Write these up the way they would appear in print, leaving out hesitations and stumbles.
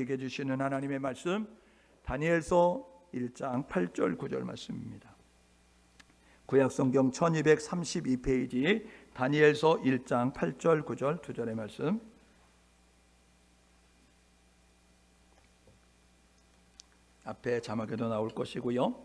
우리에게 주시는 하나님의 말씀, 다니엘서 1장 8절 9절 말씀입니다. 구약성경 1232페이지 다니엘서 1장 8절 9절 2절의 말씀. 앞에 자막에도 나올 것이고요.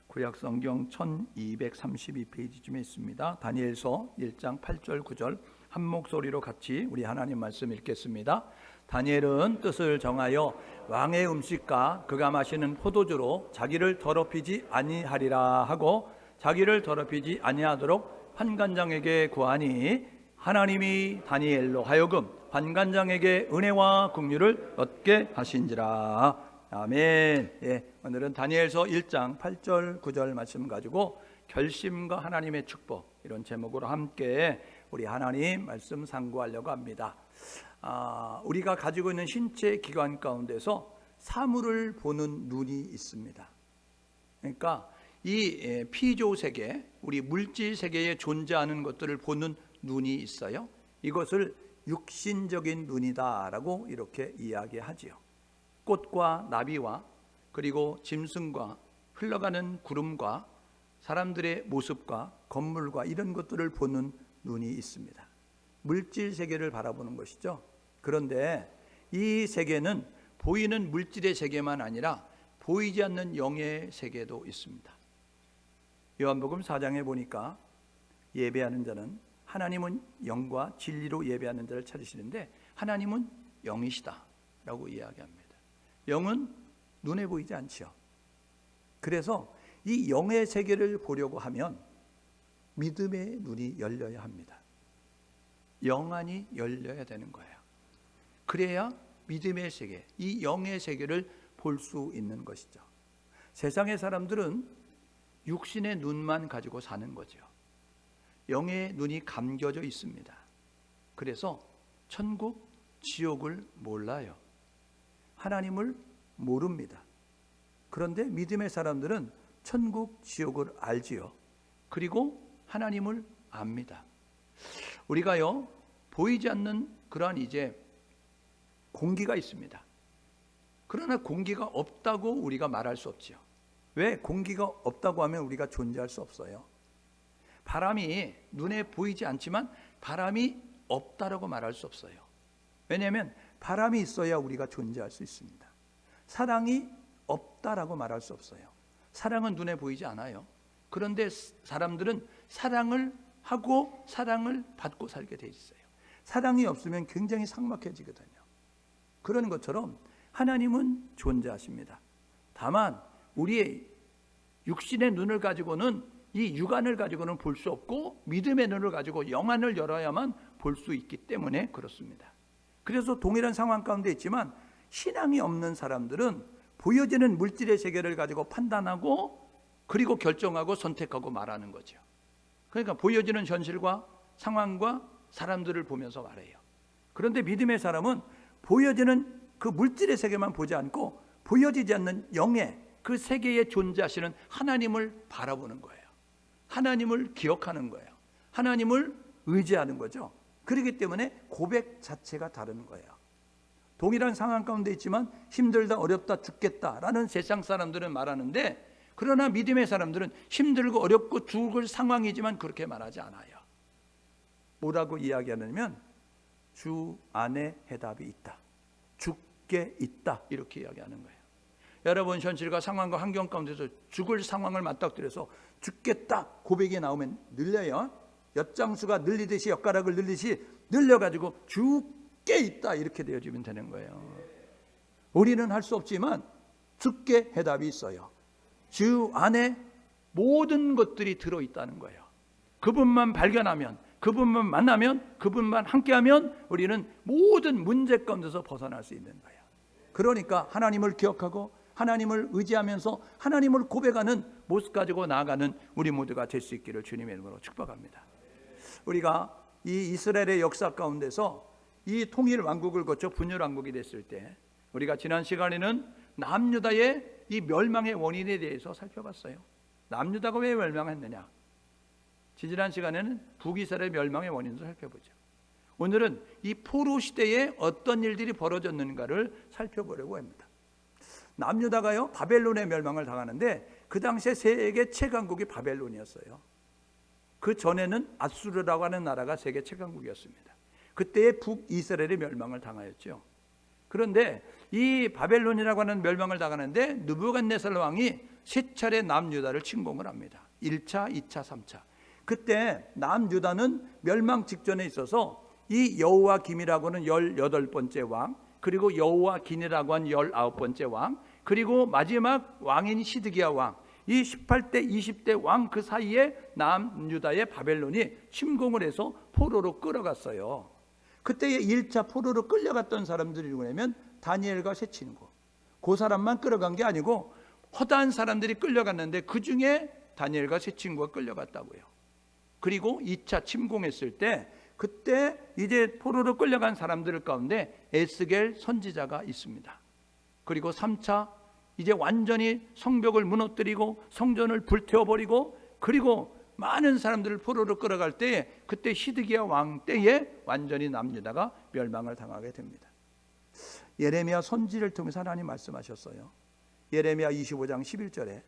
구약성경 1232페이지쯤에 있습니다. 다니엘서 1장 8절 9절 한 목소리로 같이 우리 하나님 말씀 읽겠습니다. 다니엘은 뜻을 정하여 왕의 음식과 그가 마시는 포도주로 자기를 더럽히지 아니하리라 하고 자기를 더럽히지 아니하도록 판관장에게 구하니 하나님이 다니엘로 하여금 판관장에게 은혜와 긍휼을 얻게 하신지라. 아멘. 오늘은 다니엘서 1장 8절 9절 말씀 가지고 결심과 하나님의 축복, 이런 제목으로 함께 우리 하나님 말씀 상고하려고 합니다. 우리가 가지고 있는 신체 기관 가운데서 사물을 보는 눈이 있습니다. 그러니까 이 피조 세계, 우리 물질 세계에 존재하는 것들을 보는 눈이 있어요. 이것을 육신적인 눈이다라고 이렇게 이야기하지요. 꽃과 나비와 그리고 짐승과 흘러가는 구름과 사람들의 모습과 건물과 이런 것들을 보는 눈이 있습니다. 물질 세계를 바라보는 것이죠. 그런데 이 세계는 보이는 물질의 세계만 아니라 보이지 않는 영의 세계도 있습니다. 요한복음 4장에 보니까 예배하는 자는 하나님은 영과 진리로 예배하는 자를 찾으시는데 하나님은 영이시다 라고 이야기합니다. 영은 눈에 보이지 않죠. 그래서 이 영의 세계를 보려고 하면 믿음의 눈이 열려야 합니다. 영안이 열려야 되는 거예요. 그래야 믿음의 세계, 이 영의 세계를 볼 수 있는 것이죠. 세상의 사람들은 육신의 눈만 가지고 사는 거죠. 영의 눈이 감겨져 있습니다. 그래서 천국, 지옥을 몰라요. 하나님을 모릅니다. 그런데 믿음의 사람들은 천국, 지옥을 알지요. 그리고 하나님을 압니다. 우리가요, 보이지 않는 그러한 이제 공기가 있습니다. 그러나 공기가 없다고 우리가 말할 수 없지요. 왜? 공기가 없다고 하면 우리가 존재할 수 없어요. 바람이 눈에 보이지 않지만 바람이 없다라고 말할 수 없어요. 왜냐하면 바람이 있어야 우리가 존재할 수 있습니다. 사랑이 없다라고 말할 수 없어요. 사랑은 눈에 보이지 않아요. 그런데 사람들은 사랑을 하고 사랑을 받고 살게 돼 있어요. 사랑이 없으면 굉장히 삭막해지거든요. 그런 것처럼 하나님은 존재하십니다. 다만 우리의 육신의 눈을 가지고는, 이 육안을 가지고는 볼 수 없고 믿음의 눈을 가지고 영안을 열어야만 볼 수 있기 때문에 그렇습니다. 그래서 동일한 상황 가운데 있지만 신앙이 없는 사람들은 보여지는 물질의 세계를 가지고 판단하고 그리고 결정하고 선택하고 말하는 거죠. 그러니까 보여지는 현실과 상황과 사람들을 보면서 말해요. 그런데 믿음의 사람은 보여지는 그 물질의 세계만 보지 않고 보여지지 않는 영의 그 세계에 존재하시는 하나님을 바라보는 거예요. 하나님을 기억하는 거예요. 하나님을 의지하는 거죠. 그렇기 때문에 고백 자체가 다른 거예요. 동일한 상황 가운데 있지만 힘들다, 어렵다, 죽겠다라는 세상 사람들은 말하는데, 그러나 믿음의 사람들은 힘들고 어렵고 죽을 상황이지만 그렇게 말하지 않아요. 뭐라고 이야기하냐면 주 안에 해답이 있다, 죽게 있다, 이렇게 이야기하는 거예요. 여러분, 현실과 상황과 환경 가운데서 죽을 상황을 맞닥뜨려서 죽겠다 고백이 나오면 늘려요. 엿장수가 늘리듯이, 엿가락을 늘리듯이 늘려가지고 죽게 있다 이렇게 되어지면 되는 거예요. 우리는 할 수 없지만 죽게 해답이 있어요. 주 안에 모든 것들이 들어있다는 거예요. 그분만 발견하면, 그분만 만나면, 그분만 함께하면 우리는 모든 문제 가운데서 벗어날 수 있는 거예요. 그러니까 하나님을 기억하고 하나님을 의지하면서 하나님을 고백하는 모습 가지고 나아가는 우리 모두가 될 수 있기를 주님의 이름으로 축복합니다. 우리가 이 이스라엘의 역사 가운데서 이 통일 왕국을 거쳐 분열 왕국이 됐을 때, 우리가 지난 시간에는 남유다의 이 멸망의 원인에 대해서 살펴봤어요. 남유다가 왜 멸망했느냐? 지난 시간에는 북이스라엘 멸망의 원인도 살펴보죠. 오늘은 이 포로 시대에 어떤 일들이 벌어졌는가를 살펴보려고 합니다. 남유다가요 바벨론의 멸망을 당하는데 그 당시에 세계 최강국이 바벨론이었어요. 그 전에는 아수르라고 하는 나라가 세계 최강국이었습니다. 그때의 북이스라엘의 멸망을 당하였죠. 그런데 이 바벨론이라고 하는 멸망을 당하는데 느부갓네살 왕이 세 차례 남유다를 침공을 합니다. 1차, 2차, 3차. 그때 남유다는 멸망 직전에 있어서 이 여호와김이라고 하는 18번째 왕, 그리고 여호와긴이라고 하는 19번째 왕, 그리고 마지막 왕인 시드기야 왕, 이 18대 20대 왕 그 사이에 남유다의 바벨론이 침공을 해서 포로로 끌어갔어요. 그때의 1차 포로로 끌려갔던 사람들이 누구냐면 다니엘과 세 친구. 그 사람만 끌어간 게 아니고 허다한 사람들이 끌려갔는데 그 중에 다니엘과 세 친구가 끌려갔다고요. 그리고 2차 침공했을 때 그때 이제 포로로 끌려간 사람들 가운데 에스겔 선지자가 있습니다. 그리고 3차 이제 완전히 성벽을 무너뜨리고 성전을 불태워버리고 그리고 많은 사람들을 포로로 끌어갈 때에 그때 시드기야 왕 때에 완전히 남유다가 멸망을 당하게 됩니다. 예레미야 선지를 통해서 하나님 말씀하셨어요. 예레미야 25장 11절에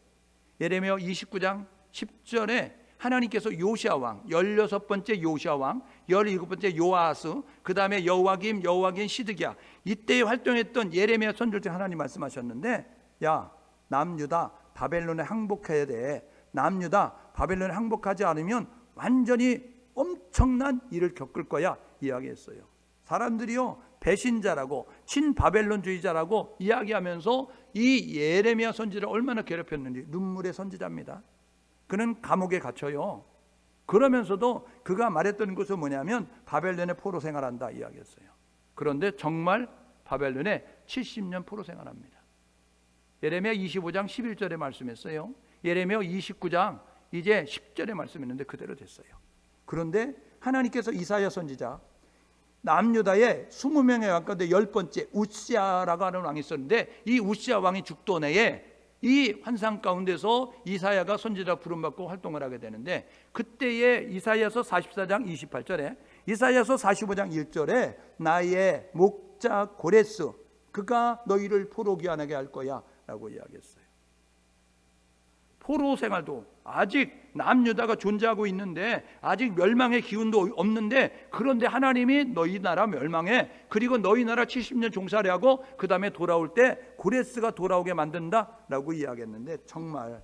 예레미야 29장 10절에 하나님께서 요시야 왕 16번째 요시야 왕 17번째 요아스 그 다음에 여호와김 여호와긴 시드기야 이때에 활동했던 예레미야 선지를 통해 하나님 말씀하셨는데 야 남유다 바벨론에 항복해야 돼. 남유다 바벨론에 항복하지 않으면 완전히 엄청난 일을 겪을 거야 이야기했어요. 사람들이요 배신자라고 친바벨론주의자라고 이야기하면서 이 예레미야 선지를 얼마나 괴롭혔는지. 눈물의 선지자입니다. 그는 감옥에 갇혀요. 그러면서도 그가 말했던 것은 뭐냐면 바벨론에 포로 생활한다 이야기했어요. 그런데 정말 바벨론에 70년 포로 생활합니다. 예레미야 25장 11절에 말씀했어요. 예레미야 29장 이제 10절에 말씀했는데 그대로 됐어요. 그런데 하나님께서 이사야 선지자 남유다의 20명의 왕 가운데 10번째 우시아라고 하는 왕이 있었는데 이 우시아 왕이 죽던 해에 이 환상 가운데서 이사야가 선지자 부름받고 활동을 하게 되는데 그때의 이사야서 44장 28절에 이사야서 45장 1절에 나의 목자 고레스 그가 너희를 포로 귀환하게 할 거야 라고 이야기했어요. 포로 생활도 아직 남유다가 존재하고 있는데 아직 멸망의 기운도 없는데 그런데 하나님이 너희 나라 멸망해 그리고 너희 나라 70년 종살이 하고 그 다음에 돌아올 때 고레스가 돌아오게 만든다 라고 이야기했는데 정말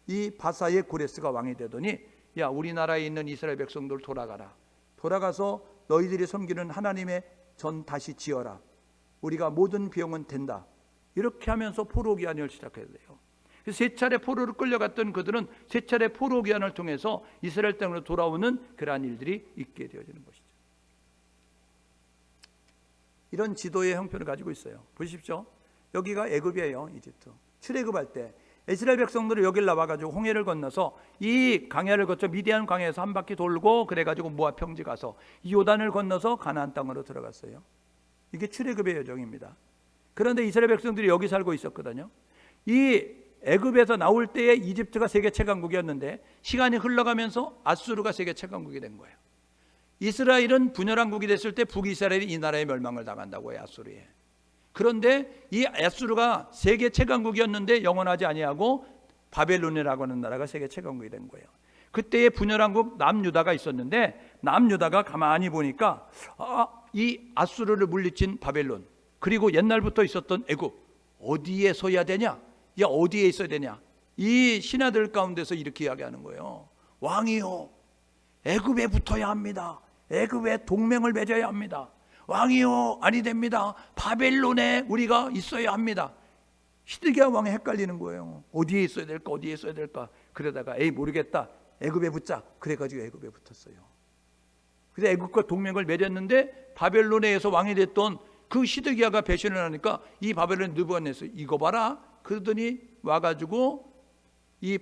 이 바사의 고레스가 왕이 되더니 야 우리나라에 있는 이스라엘 백성들 돌아가라. 돌아가서 너희들이 섬기는 하나님의 전 다시 지어라. 우리가 모든 비용은 된다. 이렇게 하면서 포로 귀환을 시작해야 돼요. 세 차례 포로로 끌려갔던 그들은 세 차례 포로 귀환을 통해서 이스라엘 땅으로 돌아오는 그러한 일들이 있게 되어지는 것이죠. 이런 지도의 형편을 가지고 있어요. 보십시오. 여기가 애굽이에요. 이집트. 출애굽할 때 이스라엘 백성들이 여기를 나와가지고 홍해를 건너서 이 강야를 거쳐 미디안 강야에서 한 바퀴 돌고 그래가지고 모압 평지 가서 이 요단을 건너서 가나안 땅으로 들어갔어요. 이게 출애굽의 여정입니다. 그런데 이스라엘 백성들이 여기 살고 있었거든요. 이 애굽에서 나올 때에 이집트가 세계 최강국이었는데 시간이 흘러가면서 아수르가 세계 최강국이 된 거예요. 이스라엘은 분열왕국이 됐을 때 북이스라엘이 이 나라의 멸망을 당한다고 해요. 아수르에. 그런데 이 아수르가 세계 최강국이었는데 영원하지 아니하고 바벨론이라고 하는 나라가 세계 최강국이 된 거예요. 그때의 분열왕국 남유다가 있었는데 남유다가 가만히 보니까 이 아수르를 물리친 바벨론 그리고 옛날부터 있었던 애굽 어디에 서야 되냐? 야 어디에 있어야 되냐? 이 신하들 가운데서 이렇게 이야기하는 거예요. 왕이요 애굽에 붙어야 합니다. 애굽에 동맹을 맺어야 합니다. 왕이요 아니 됩니다. 바벨론에 우리가 있어야 합니다. 시드기야 왕이 헷갈리는 거예요. 어디에 있어야 될까 어디에 있어야 될까. 그러다가 에이 모르겠다 애굽에 붙자. 그래가지고 애굽에 붙었어요. 그래서 애굽과 동맹을 맺었는데 바벨론에서 왕이 됐던 그 시드기야가 배신을 하니까 이 바벨론 느부갓네살 이거 봐라. 그러더니 와가지고 이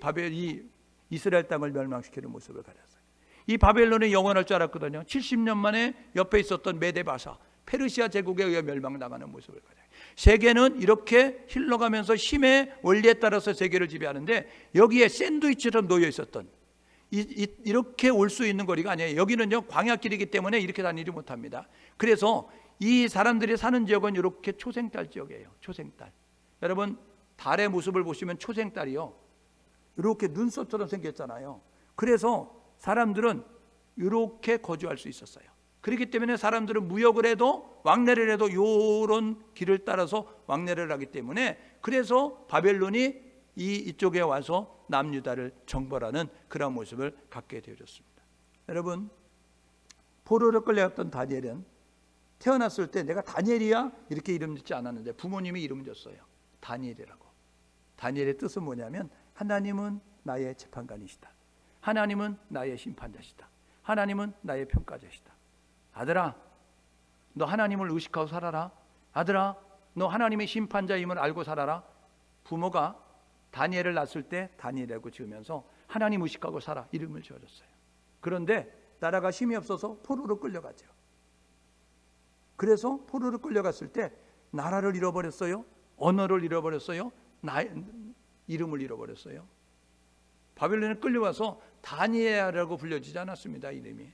이스라엘 땅을 멸망시키는 모습을 가졌어요. 이 바벨론이 영원할 줄 알았거든요. 70년 만에 옆에 있었던 메데바사 페르시아 제국에 의해 멸망당하는 모습을 가져요. 세계는 이렇게 흘러가면서 힘의 원리에 따라서 세계를 지배하는데 여기에 샌드위치처럼 놓여 있었던 이렇게 올 수 있는 거리가 아니에요. 여기는요 광야길이기 때문에 이렇게 다니지 못합니다. 그래서 이 사람들이 사는 지역은 이렇게 초생달 지역이에요. 초생달. 여러분 달의 모습을 보시면 초생달이요 이렇게 눈썹처럼 생겼잖아요. 그래서 사람들은 이렇게 거주할 수 있었어요. 그렇기 때문에 사람들은 무역을 해도 왕래를 해도 이런 길을 따라서 왕래를 하기 때문에 그래서 바벨론이 이쪽에 와서 남유다를 정벌하는 그런 모습을 갖게 되어졌습니다. 여러분 포로로 끌려갔던 다니엘은 태어났을 때 내가 다니엘이야 이렇게 이름 짓지 않았는데 부모님이 이름 줬어요. 다니엘이라고. 다니엘의 뜻은 뭐냐면 하나님은 나의 재판관이시다. 하나님은 나의 심판자시다. 하나님은 나의 평가자시다. 아들아 너 하나님을 의식하고 살아라. 아들아 너 하나님의 심판자임을 알고 살아라. 부모가 다니엘을 낳았을 때 다니엘이라고 지으면서 하나님 의식하고 살아 이름을 지어줬어요. 그런데 나라가 힘이 없어서 포로로 끌려가죠. 그래서 포로로 끌려갔을 때 나라를 잃어버렸어요. 언어를 잃어버렸어요. 이름을 잃어버렸어요. 바벨론에 끌려와서 다니엘이라고 불려지지 않았습니다. 이름이.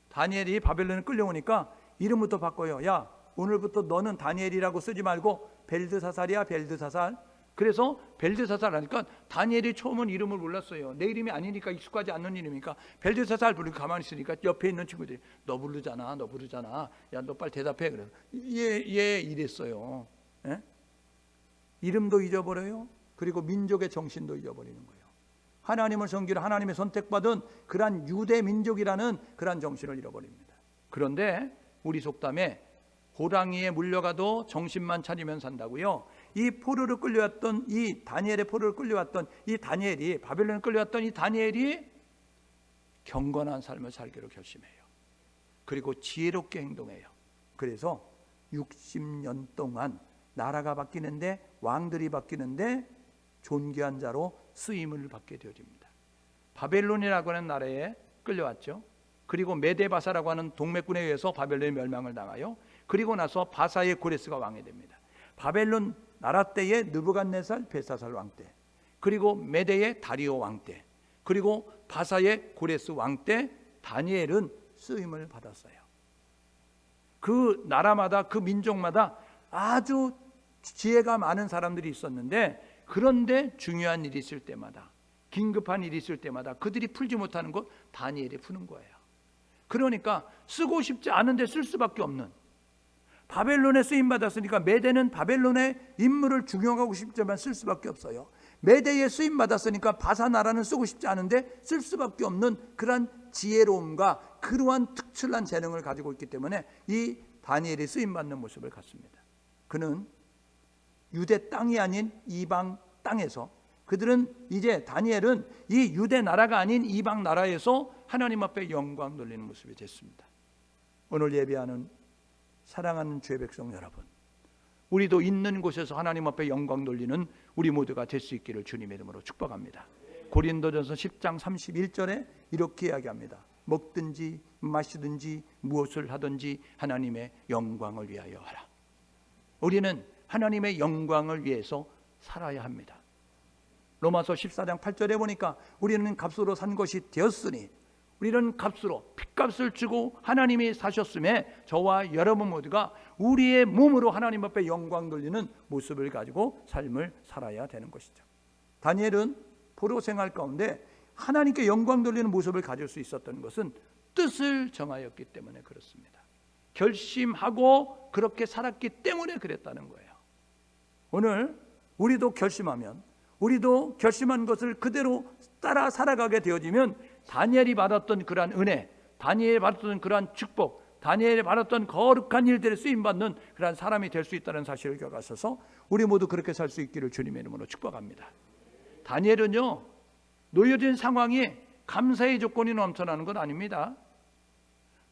다니엘이 바벨론에 끌려오니까 이름부터 바꿔요. 야 오늘부터 너는 다니엘이라고 쓰지 말고 벨드사살이야 벨드사살. 그래서 벨드사살 하니까 다니엘이 처음은 이름을 몰랐어요. 내 이름이 아니니까 익숙하지 않는 이름이니까 벨드사살 부르고 가만히 있으니까 옆에 있는 친구들이 너 부르잖아 너 부르잖아 야 너 빨리 대답해. 그래서 얘 이랬어요. 예? 이름도 잊어버려요. 그리고 민족의 정신도 잊어버리는 거예요. 하나님을 섬기러 하나님의 선택받은 그러한 유대 민족이라는 그러한 정신을 잃어버립니다. 그런데 우리 속담에 호랑이에 물려가도 정신만 차리면 산다고요. 이 포로를 끌려왔던 이 다니엘의 포로를 끌려왔던 이 다니엘이 바벨론에 끌려왔던 이 다니엘이 경건한 삶을 살기로 결심해요. 그리고 지혜롭게 행동해요. 그래서 60년 동안 나라가 바뀌는데 왕들이 바뀌는데 존귀한 자로 쓰임을 받게 되어집니다. 바벨론이라고 하는 나라에 끌려왔죠. 그리고 메데바사라고 하는 동맹군에 의해서 바벨론의 멸망을 당하여 그리고 나서 바사의 고레스가 왕이 됩니다. 바벨론 나라 때에 느부갓네살 벨사살 왕 때, 그리고 메대의 다리오 왕 때, 그리고 바사의 고레스 왕 때 다니엘은 쓰임을 받았어요. 그 나라마다 그 민족마다 아주 지혜가 많은 사람들이 있었는데 그런데 중요한 일이 있을 때마다 긴급한 일이 있을 때마다 그들이 풀지 못하는 것 다니엘이 푸는 거예요. 그러니까 쓰고 싶지 않은데 쓸 수밖에 없는 바벨론에 쓰임받았으니까 메대는 바벨론의 임무를 중용하고 싶지만 쓸 수밖에 없어요. 메대에 쓰임받았으니까 바사 나라는 쓰고 싶지 않은데 쓸 수밖에 없는 그러한 지혜로움과 그러한 특출난 재능을 가지고 있기 때문에 이 다니엘이 쓰임받는 모습을 갖습니다. 그는 유대 땅이 아닌 이방 땅에서 그들은 이제 다니엘은 이 유대 나라가 아닌 이방 나라에서 하나님 앞에 영광 돌리는 모습이 됐습니다. 오늘 예배하는 사랑하는 주의 백성 여러분, 우리도 있는 곳에서 하나님 앞에 영광 돌리는 우리 모두가 될 수 있기를 주님의 이름으로 축복합니다. 고린도전서 10장 31절에 이렇게 이야기합니다. 먹든지 마시든지 무엇을 하든지 하나님의 영광을 위하여 하라. 우리는 하나님의 영광을 위해서 살아야 합니다. 로마서 14장 8절에 보니까 우리는 값으로 산 것이 되었으니 우리는 값으로 핏값을 주고 하나님이 사셨음에 저와 여러분 모두가 우리의 몸으로 하나님 앞에 영광 돌리는 모습을 가지고 삶을 살아야 되는 것이죠. 다니엘은 포로 생활 가운데 하나님께 영광 돌리는 모습을 가질 수 있었던 것은 뜻을 정하였기 때문에 그렇습니다. 결심하고 그렇게 살았기 때문에 그랬다는 거예요. 오늘 우리도 결심하면 우리도 결심한 것을 그대로 따라 살아가게 되어지면 다니엘이 받았던 그러한 은혜, 다니엘이 받았던 그러한 축복, 다니엘이 받았던 거룩한 일들에 쓰임받는 그러한 사람이 될 수 있다는 사실을 기억하셔서 우리 모두 그렇게 살 수 있기를 주님의 이름으로 축복합니다. 다니엘은요, 놓여진 상황이 감사의 조건이 넘쳐나는 건 아닙니다.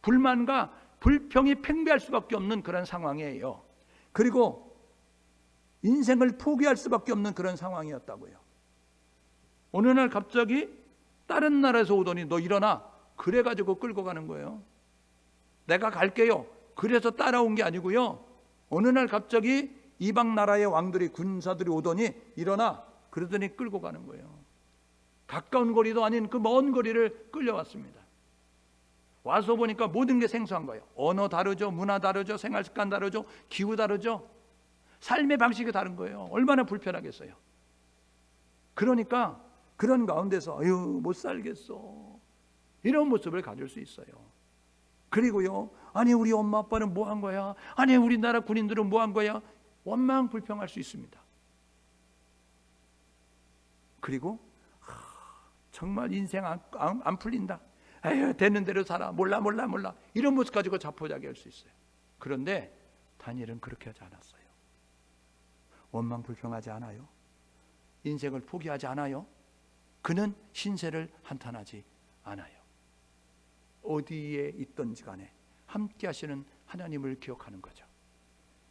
불만과 불평이 팽배할 수밖에 없는 그런 상황이에요. 그리고 인생을 포기할 수밖에 없는 그런 상황이었다고요. 어느 날 갑자기 다른 나라에서 오더니 너 일어나. 그래가지고 끌고 가는 거예요. 내가 갈게요. 그래서 따라온 게 아니고요. 어느 날 갑자기 이방 나라의 왕들이 군사들이 오더니 일어나. 그러더니 끌고 가는 거예요. 가까운 거리도 아닌 그 먼 거리를 끌려왔습니다. 와서 보니까 모든 게 생소한 거예요. 언어 다르죠, 문화 다르죠, 생활 습관 다르죠, 기후 다르죠, 삶의 방식이 다른 거예요. 얼마나 불편하겠어요. 그러니까 그런 가운데서 아유 못 살겠어, 이런 모습을 가질 수 있어요. 그리고요, 아니 우리 엄마 아빠는 뭐 한 거야, 아니 우리나라 군인들은 뭐 한 거야, 원망 불평할 수 있습니다. 그리고 정말 인생 안 풀린다, 에휴 되는 대로 살아, 몰라 이런 모습 가지고 자포자기할 수 있어요. 그런데 다니엘은 그렇게 하지 않았어요. 원망 불평하지 않아요. 인생을 포기하지 않아요. 그는 신세를 한탄하지 않아요. 어디에 있든지 간에 함께 하시는 하나님을 기억하는 거죠.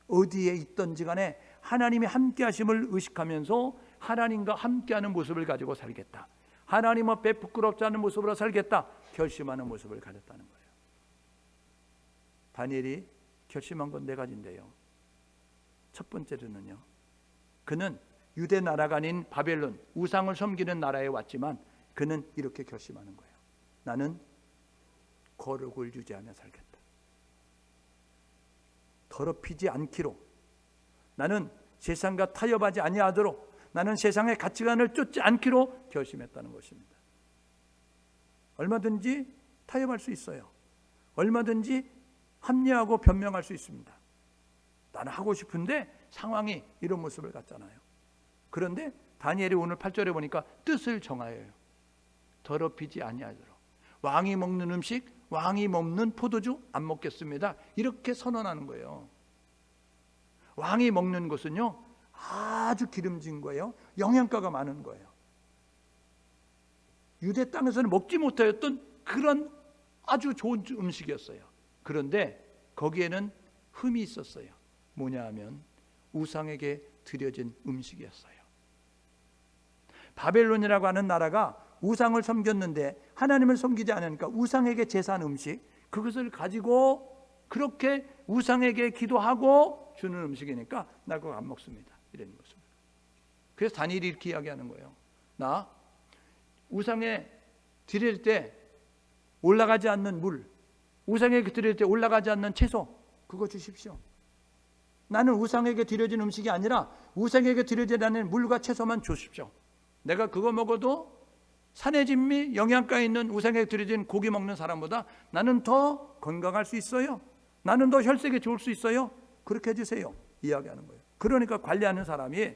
어디에 있든지 간에 하나님이 함께 하심을 의식하면서 하나님과 함께하는 모습을 가지고 살겠다, 하나님 앞에 부끄럽지 않은 모습으로 살겠다 결심하는 모습을 가졌다는 거예요. 다니엘이 결심한 건 4가지인데요. 첫 번째로는요, 그는 유대 나라가 아닌 바벨론, 우상을 섬기는 나라에 왔지만 그는 이렇게 결심하는 거예요. 나는 거룩을 유지하며 살겠다. 더럽히지 않기로, 나는 세상과 타협하지 아니하도록, 나는 세상의 가치관을 쫓지 않기로 결심했다는 것입니다. 얼마든지 타협할 수 있어요. 얼마든지 합리하고 변명할 수 있습니다. 나는 하고 싶은데 상황이 이런 모습을 갖잖아요. 그런데 다니엘이 오늘 8절에 보니까 뜻을 정하여요. 더럽히지 아니하도록. 왕이 먹는 음식, 왕이 먹는 포도주 안 먹겠습니다, 이렇게 선언하는 거예요. 왕이 먹는 것은요 아주 기름진 거예요. 영양가가 많은 거예요. 유대 땅에서는 먹지 못하였던 그런 아주 좋은 음식이었어요. 그런데 거기에는 흠이 있었어요. 뭐냐 하면 우상에게 드려진 음식이었어요. 바벨론이라고 하는 나라가 우상을 섬겼는데 하나님을 섬기지 않으니까 우상에게 제사한 음식, 그것을 가지고 그렇게 우상에게 기도하고 주는 음식이니까 나 그거 안 먹습니다, 이런 모습. 그래서 다니엘이 이렇게 이야기하는 거예요. 나 우상에 드릴 때 올라가지 않는 물, 우상에게 드릴 때 올라가지 않는 채소, 그거 주십시오. 나는 우상에게 드려진 음식이 아니라 우상에게 드려지지 않는 물과 채소만 주십시오. 내가 그거 먹어도 산의 진미, 영양가 있는 우상에게 드려진 고기 먹는 사람보다 나는 더 건강할 수 있어요. 나는 더 혈색이 좋을 수 있어요. 그렇게 해주세요, 이야기하는 거예요. 그러니까 관리하는 사람이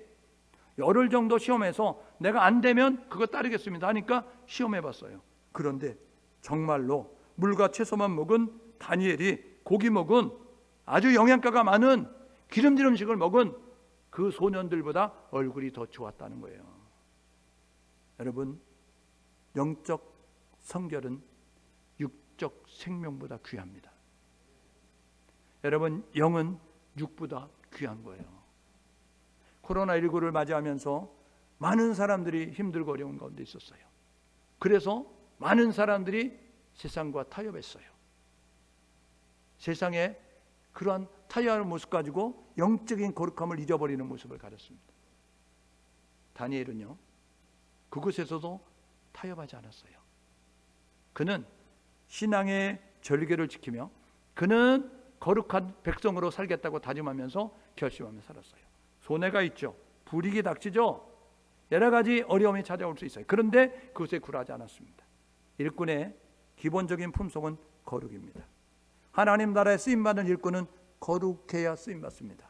열흘 정도 시험해서 내가 안 되면 그거 따르겠습니다 하니까 시험해봤어요. 그런데 정말로 물과 채소만 먹은 다니엘이 고기 먹은 아주 영양가가 많은 기름진 음식을 먹은 그 소년들보다 얼굴이 더 좋았다는 거예요. 여러분, 영적 성결은 육적 생명보다 귀합니다. 여러분, 영은 육보다 귀한 거예요. 코로나19를 맞이하면서 많은 사람들이 힘들고 어려운 가운데 있었어요. 그래서 많은 사람들이 세상과 타협했어요. 세상에 그러한 타협하는 모습 가지고 영적인 거룩함을 잊어버리는 모습을 가졌습니다. 다니엘은요, 그곳에서도 타협하지 않았어요. 그는 신앙의 절개를 지키며 그는 거룩한 백성으로 살겠다고 다짐하면서 결심하며 살았어요. 손해가 있죠. 불이익이 닥치죠. 여러 가지 어려움이 찾아올 수 있어요. 그런데 그것에 굴하지 않았습니다. 일꾼의 기본적인 품속은 거룩입니다. 하나님 나라에 쓰임받는 일꾼은 거룩해야 쓰임받습니다.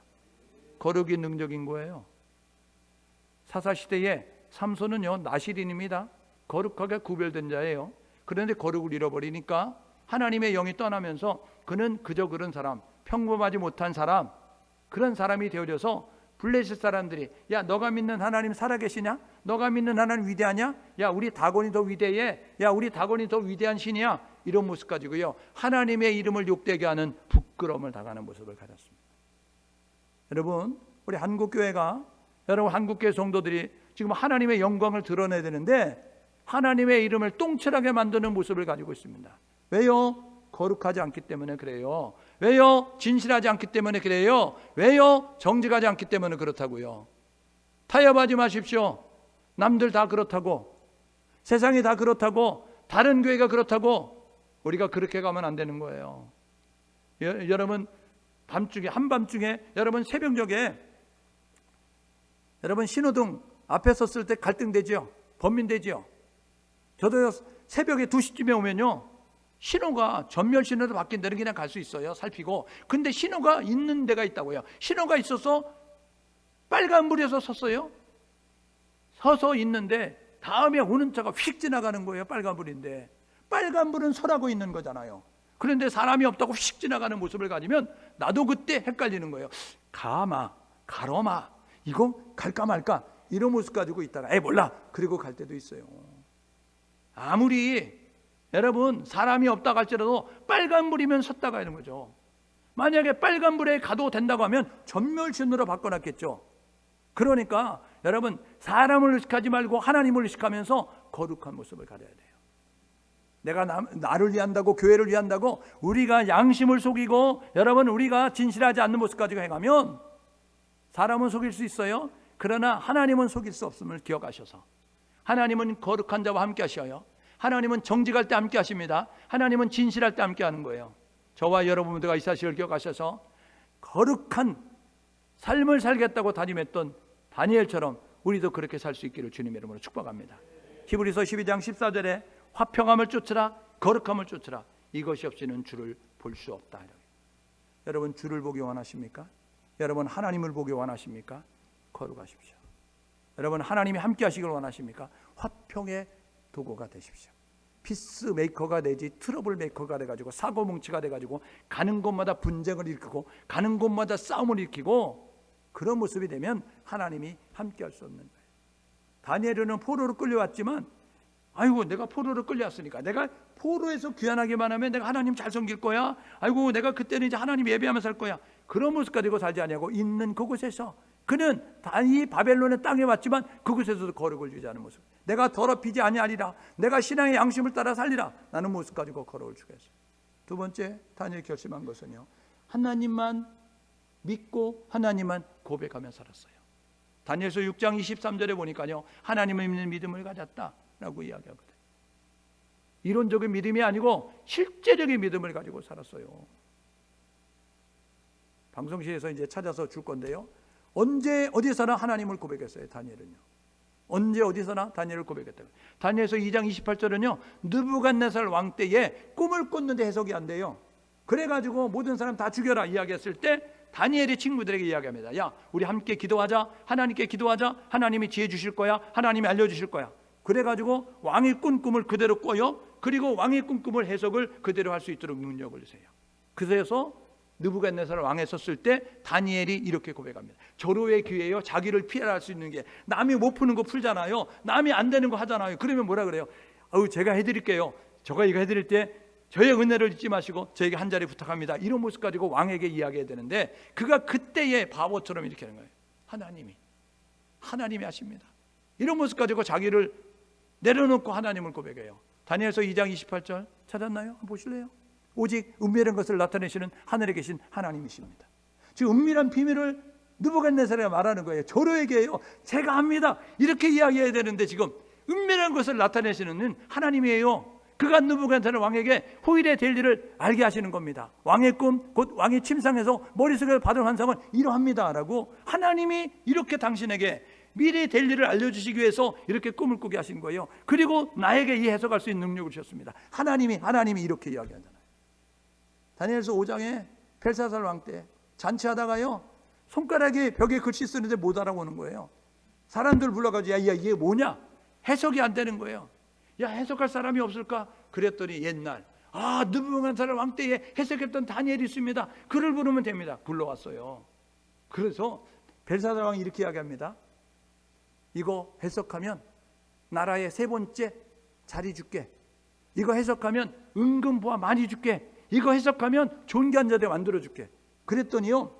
거룩이 능력인 거예요. 사사시대에 삼손은요 나실인입니다. 거룩하게 구별된 자예요. 그런데 거룩을 잃어버리니까 하나님의 영이 떠나면서 그는 그저 그런 사람, 평범하지 못한 사람, 그런 사람이 되어져서 블레셋 사람들이 야 너가 믿는 하나님 살아계시냐? 너가 믿는 하나님 위대하냐? 야 우리 다곤이 더 위대해? 야 우리 다곤이 더 위대한 신이야? 이런 모습 가지고요 하나님의 이름을 욕되게 하는 부끄러움을 당하는 모습을 가졌습니다. 여러분, 우리 한국교회가, 여러분 한국교회 성도들이 지금 하나님의 영광을 드러내야 되는데 하나님의 이름을 똥칠하게 만드는 모습을 가지고 있습니다. 왜요? 거룩하지 않기 때문에 그래요. 왜요? 진실하지 않기 때문에 그래요. 왜요? 정직하지 않기 때문에 그렇다고요. 타협하지 마십시오. 남들 다 그렇다고. 세상이 다 그렇다고, 다른 교회가 그렇다고 우리가 그렇게 가면 안 되는 거예요. 여러분 밤중에, 한밤중에, 여러분 새벽녘에 여러분 신호등 앞에 섰을 때 갈등되지요. 번민되지요. 저도 새벽에 2시쯤에 오면요, 신호가 전멸 신호로 바뀐 데는 그냥 갈 수 있어요. 살피고. 근데 신호가 있는 데가 있다고요. 신호가 있어서 빨간불에서 섰어요. 서서 있는데 다음에 오는 차가 휙 지나가는 거예요. 빨간불인데. 빨간불은 서라고 있는 거잖아요. 그런데 사람이 없다고 휙 지나가는 모습을 가지면 나도 그때 헷갈리는 거예요. 가마, 가로마, 이거 갈까 말까, 이런 모습 가지고 있다가 몰라, 그리고 갈 때도 있어요. 아무리 여러분 사람이 없다고 할지라도 빨간불이면 섰다 가는 거죠. 만약에 빨간불에 가도 된다고 하면 전멸신호로 바꿔놨겠죠. 그러니까 여러분 사람을 의식하지 말고 하나님을 의식하면서 거룩한 모습을 가져야 돼요. 내가 나를 위한다고, 교회를 위한다고 우리가 양심을 속이고, 여러분 우리가 진실하지 않는 모습 가지고 행하면 사람은 속일 수 있어요. 그러나 하나님은 속일 수 없음을 기억하셔서, 하나님은 거룩한 자와 함께 하셔요. 하나님은 정직할 때 함께 하십니다. 하나님은 진실할 때 함께 하는 거예요. 저와 여러분들과 이 사실을 기억하셔서 거룩한 삶을 살겠다고 다짐했던 다니엘처럼 우리도 그렇게 살 수 있기를 주님의 이름으로 축복합니다. 히브리서 12장 14절에 화평함을 쫓으라, 거룩함을 쫓으라, 이것이 없이는 주를 볼 수 없다. 여러분 주를 보기 원하십니까? 여러분 하나님을 보기 원하십니까? 거룩하십시오. 여러분 하나님이 함께 하시길 원하십니까? 화평의 도구가 되십시오. 피스메이커가 되지 트러블 메이커가 돼가지고 사고뭉치가 돼가지고 가는 곳마다 분쟁을 일으키고 가는 곳마다 싸움을 일으키고, 그런 모습이 되면 하나님이 함께 할 수 없는 거예요. 다니엘은 포로로 끌려왔지만, 아이고 내가 포로로 끌려왔으니까 내가 포로에서 귀환하기만 하면 내가 하나님 잘 섬길 거야. 아이고 내가 그때는 이제 하나님 예배하면서 살 거야. 그런 모습 가지고 살지 아니하고 있는 그곳에서 그는 이 바벨론의 땅에 왔지만 그곳에서도 거룩을 유지하는 모습. 내가 더럽히지 아니하리라, 내가 신앙의 양심을 따라 살리라, 나는 모습 가지고 거룩을 주겠어요. 두 번째 다니엘이 결심한 것은요, 하나님만 믿고 하나님만 고백하며 살았어요. 다니엘서 6장 23절에 보니까요, 하나님을 믿는 믿음을 가졌다라고 이야기하거든요. 이론적인 믿음이 아니고 실제적인 믿음을 가지고 살았어요. 방송실에서 이제 찾아서 줄 건데요, 언제 어디서나 하나님을 고백했어요. 다니엘은요, 언제 어디서나 다니엘을 고백했다고. 다니엘서 2장 28절은요, 느부갓네살 왕 때에 꿈을 꿨는데 해석이 안 돼요. 그래가지고 모든 사람 다 죽여라 이야기했을 때 다니엘의 친구들에게 이야기합니다. 야, 우리 함께 기도하자, 하나님께 기도하자, 하나님이 지혜 주실 거야, 하나님이 알려주실 거야. 그래가지고 왕이 꾼 꿈을 그대로 꿔요. 그리고 왕이 꾼 꿈을 해석을 그대로 할 수 있도록 능력을 주세요. 그래서 느부갓네살 왕에 섰을 때 다니엘이 이렇게 고백합니다. 절호의 기회예요. 자기를 피할 수 있는 게, 남이 못 푸는 거 풀잖아요. 남이 안 되는 거 하잖아요. 그러면 뭐라 그래요? 제가 해드릴게요. 제가 이거 해드릴 때 저의 은혜를 잊지 마시고 저에게 한 자리 부탁합니다. 이런 모습 가지고 왕에게 이야기해야 되는데, 그가 그때의 바보처럼 이렇게 하는 거예요. 하나님이 하십니다. 이런 모습 가지고 자기를 내려놓고 하나님을 고백해요. 다니엘서 2장 28절 찾았나요? 한번 보실래요? 오직 은밀한 것을 나타내시는 하늘에 계신 하나님이십니다. 지금 은밀한 비밀을 느부갓네살에게 말하는 거예요. 저로에게요, 제가 합니다, 이렇게 이야기해야 되는데 지금 은밀한 것을 나타내시는 하나님이에요. 그가 느부갓네살 왕에게 후일에 될 일을 알게 하시는 겁니다. 왕의 꿈, 곧 왕이 침상에서 머릿속에 받은 환상은 이러합니다 라고 하나님이 이렇게 당신에게 미래 될 일을 알려주시기 위해서 이렇게 꿈을 꾸게 하신 거예요. 그리고 나에게 이 해석할 수 있는 능력을 주셨습니다. 하나님이 이렇게 이야기하잖아요. 다니엘서 5장에 벨사살 왕 때 잔치하다가요, 손가락에 벽에 글씨 쓰는데 못 알아보는 거예요. 사람들 불러가지고 야 이게 뭐냐, 해석이 안 되는 거예요. 야, 해석할 사람이 없을까? 그랬더니 옛날 느부갓네살 왕 때에 해석했던 다니엘이 있습니다. 그를 부르면 됩니다. 불러왔어요. 그래서 벨사살 왕이 이렇게 이야기합니다. 이거 해석하면 나라의 3번째 자리 줄게. 이거 해석하면 은금부와 많이 줄게. 이거 해석하면 존귀한 자들 만들어 줄게. 그랬더니요,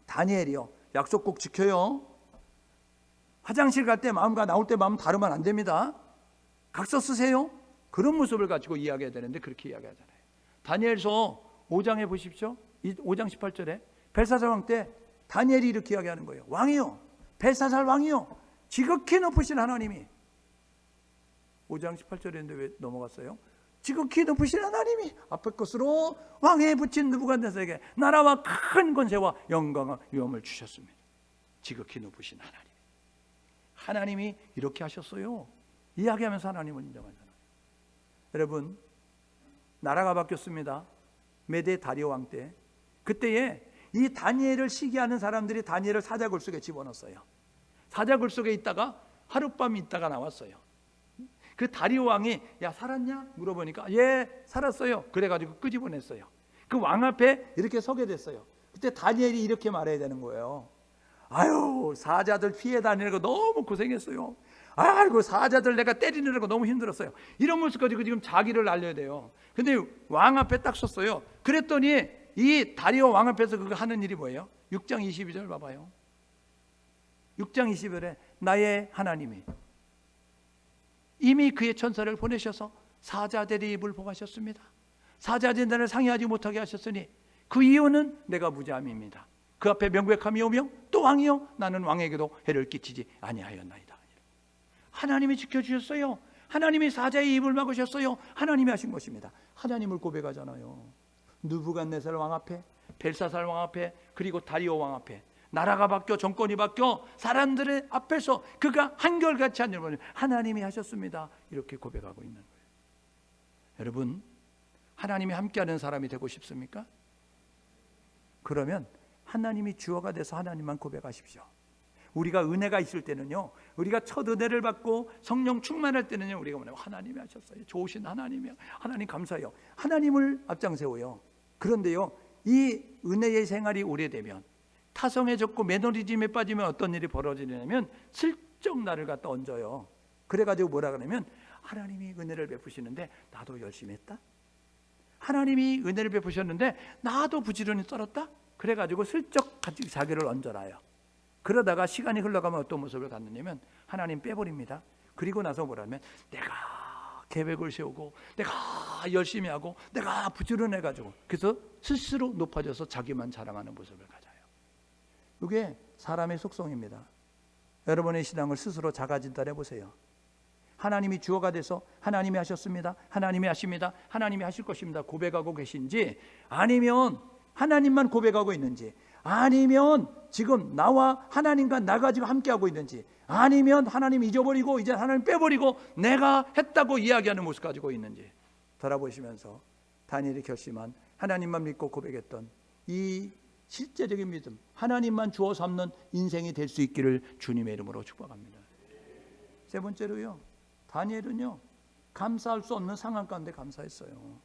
다니엘이요, 약속 꼭 지켜요. 화장실 갈 때 마음과 나올 때 마음 다르면 안 됩니다. 각서 쓰세요. 그런 모습을 가지고 이야기해야 되는데 그렇게 이야기하잖아요. 다니엘서 5장에 보십시오. 5장 18절에 벨사살 왕 때 다니엘이 이렇게 이야기하는 거예요. 왕이요, 벨사살 왕이요, 지극히 높으신 하나님이 5장 18절인데 왜 넘어갔어요? 지극히 높으신 하나님이 앞에 것으로 왕에 붙인 느부갓네살에게 나라와 큰 권세와 영광과 위엄을 주셨습니다. 지극히 높으신 하나님이 이렇게 하셨어요. 이야기하면서 하나님을 인정한 사람. 여러분, 나라가 바뀌었습니다. 메대 다리오 왕 때. 그때에 이 다니엘을 시기하는 사람들이 다니엘을 사자굴 속에 집어넣었어요. 사자굴 속에 있다가 하룻밤 있다가 나왔어요. 그 다리오 왕이 야 살았냐? 물어보니까 예 살았어요. 그래가지고 끄집어냈어요. 그 왕 앞에 이렇게 서게 됐어요. 그때 다니엘이 이렇게 말해야 되는 거예요. 아유 사자들 피해 다니는 거 너무 고생했어요. 아이고 사자들 내가 때리는 거 너무 힘들었어요. 이러면서 가지고 지금 자기를 알려야 돼요. 근데 왕 앞에 딱 섰어요. 그랬더니 이 다리오 왕 앞에서 그거 하는 일이 뭐예요? 6장 22절 봐봐요. 6장 22절에 나의 하나님이 이미 그의 천사를 보내셔서 사자들의 입을 봉하셨습니다. 사자들이 나를 상해하지 못하게 하셨으니 그 이유는 내가 무죄함입니다. 그 앞에 명백함이 오며 또 왕이요 나는 왕에게도 해를 끼치지 아니하였나이다. 하나님이 지켜주셨어요. 하나님이 사자의 입을 막으셨어요. 하나님이 하신 것입니다. 하나님을 고백하잖아요. 느부갓네살 왕 앞에, 벨사살 왕 앞에, 그리고 다리오 왕 앞에 나라가 바뀌어 정권이 바뀌어 사람들의 앞에서 그가 한결같이 하는 걸 하나님이 하셨습니다. 이렇게 고백하고 있는 거예요. 여러분, 하나님이 함께하는 사람이 되고 싶습니까? 그러면 하나님이 주어가 돼서 하나님만 고백하십시오. 우리가 은혜가 있을 때는요, 우리가 첫 은혜를 받고 성령 충만할 때는요, 우리가 뭐냐면 하나님이 하셨어요. 좋으신 하나님이요, 하나님 감사해요. 하나님을 앞장세워요. 그런데요, 이 은혜의 생활이 오래되면 타성해졌고 매너리즘에 빠지면 어떤 일이 벌어지냐면 슬쩍 나를 갖다 얹어요. 그래가지고 뭐라 그러냐면 하나님이 은혜를 베푸시는데 나도 열심히 했다. 하나님이 은혜를 베푸셨는데 나도 부지런히 썰었다. 그래가지고 슬쩍 자기를 얹어놔요. 그러다가 시간이 흘러가면 어떤 모습을 갖느냐면 하나님 빼버립니다. 그리고 나서 뭐라면 내가 계획을 세우고 내가 열심히 하고 내가 부지런해가지고 그래서 스스로 높아져서 자기만 자랑하는 모습을 가져요. 이게 사람의 속성입니다. 여러분의 신앙을 스스로 자가진단해 보세요. 하나님이 주어가 돼서 하나님이 하셨습니다. 하나님이 하십니다. 하나님이 하실 것입니다. 고백하고 계신지 아니면 하나님만 고백하고 있는지 아니면 지금 나와 하나님과 나 가지고 함께하고 있는지 아니면 하나님 잊어버리고 이제 하나님 빼버리고 내가 했다고 이야기하는 모습 가지고 있는지 돌아보시면서 다니엘이 결심한 하나님만 믿고 고백했던 이 실제적인 믿음, 하나님만 주어 삼는 인생이 될 수 있기를 주님의 이름으로 축복합니다. 세 번째로요, 다니엘은요 감사할 수 없는 상황 가운데 감사했어요.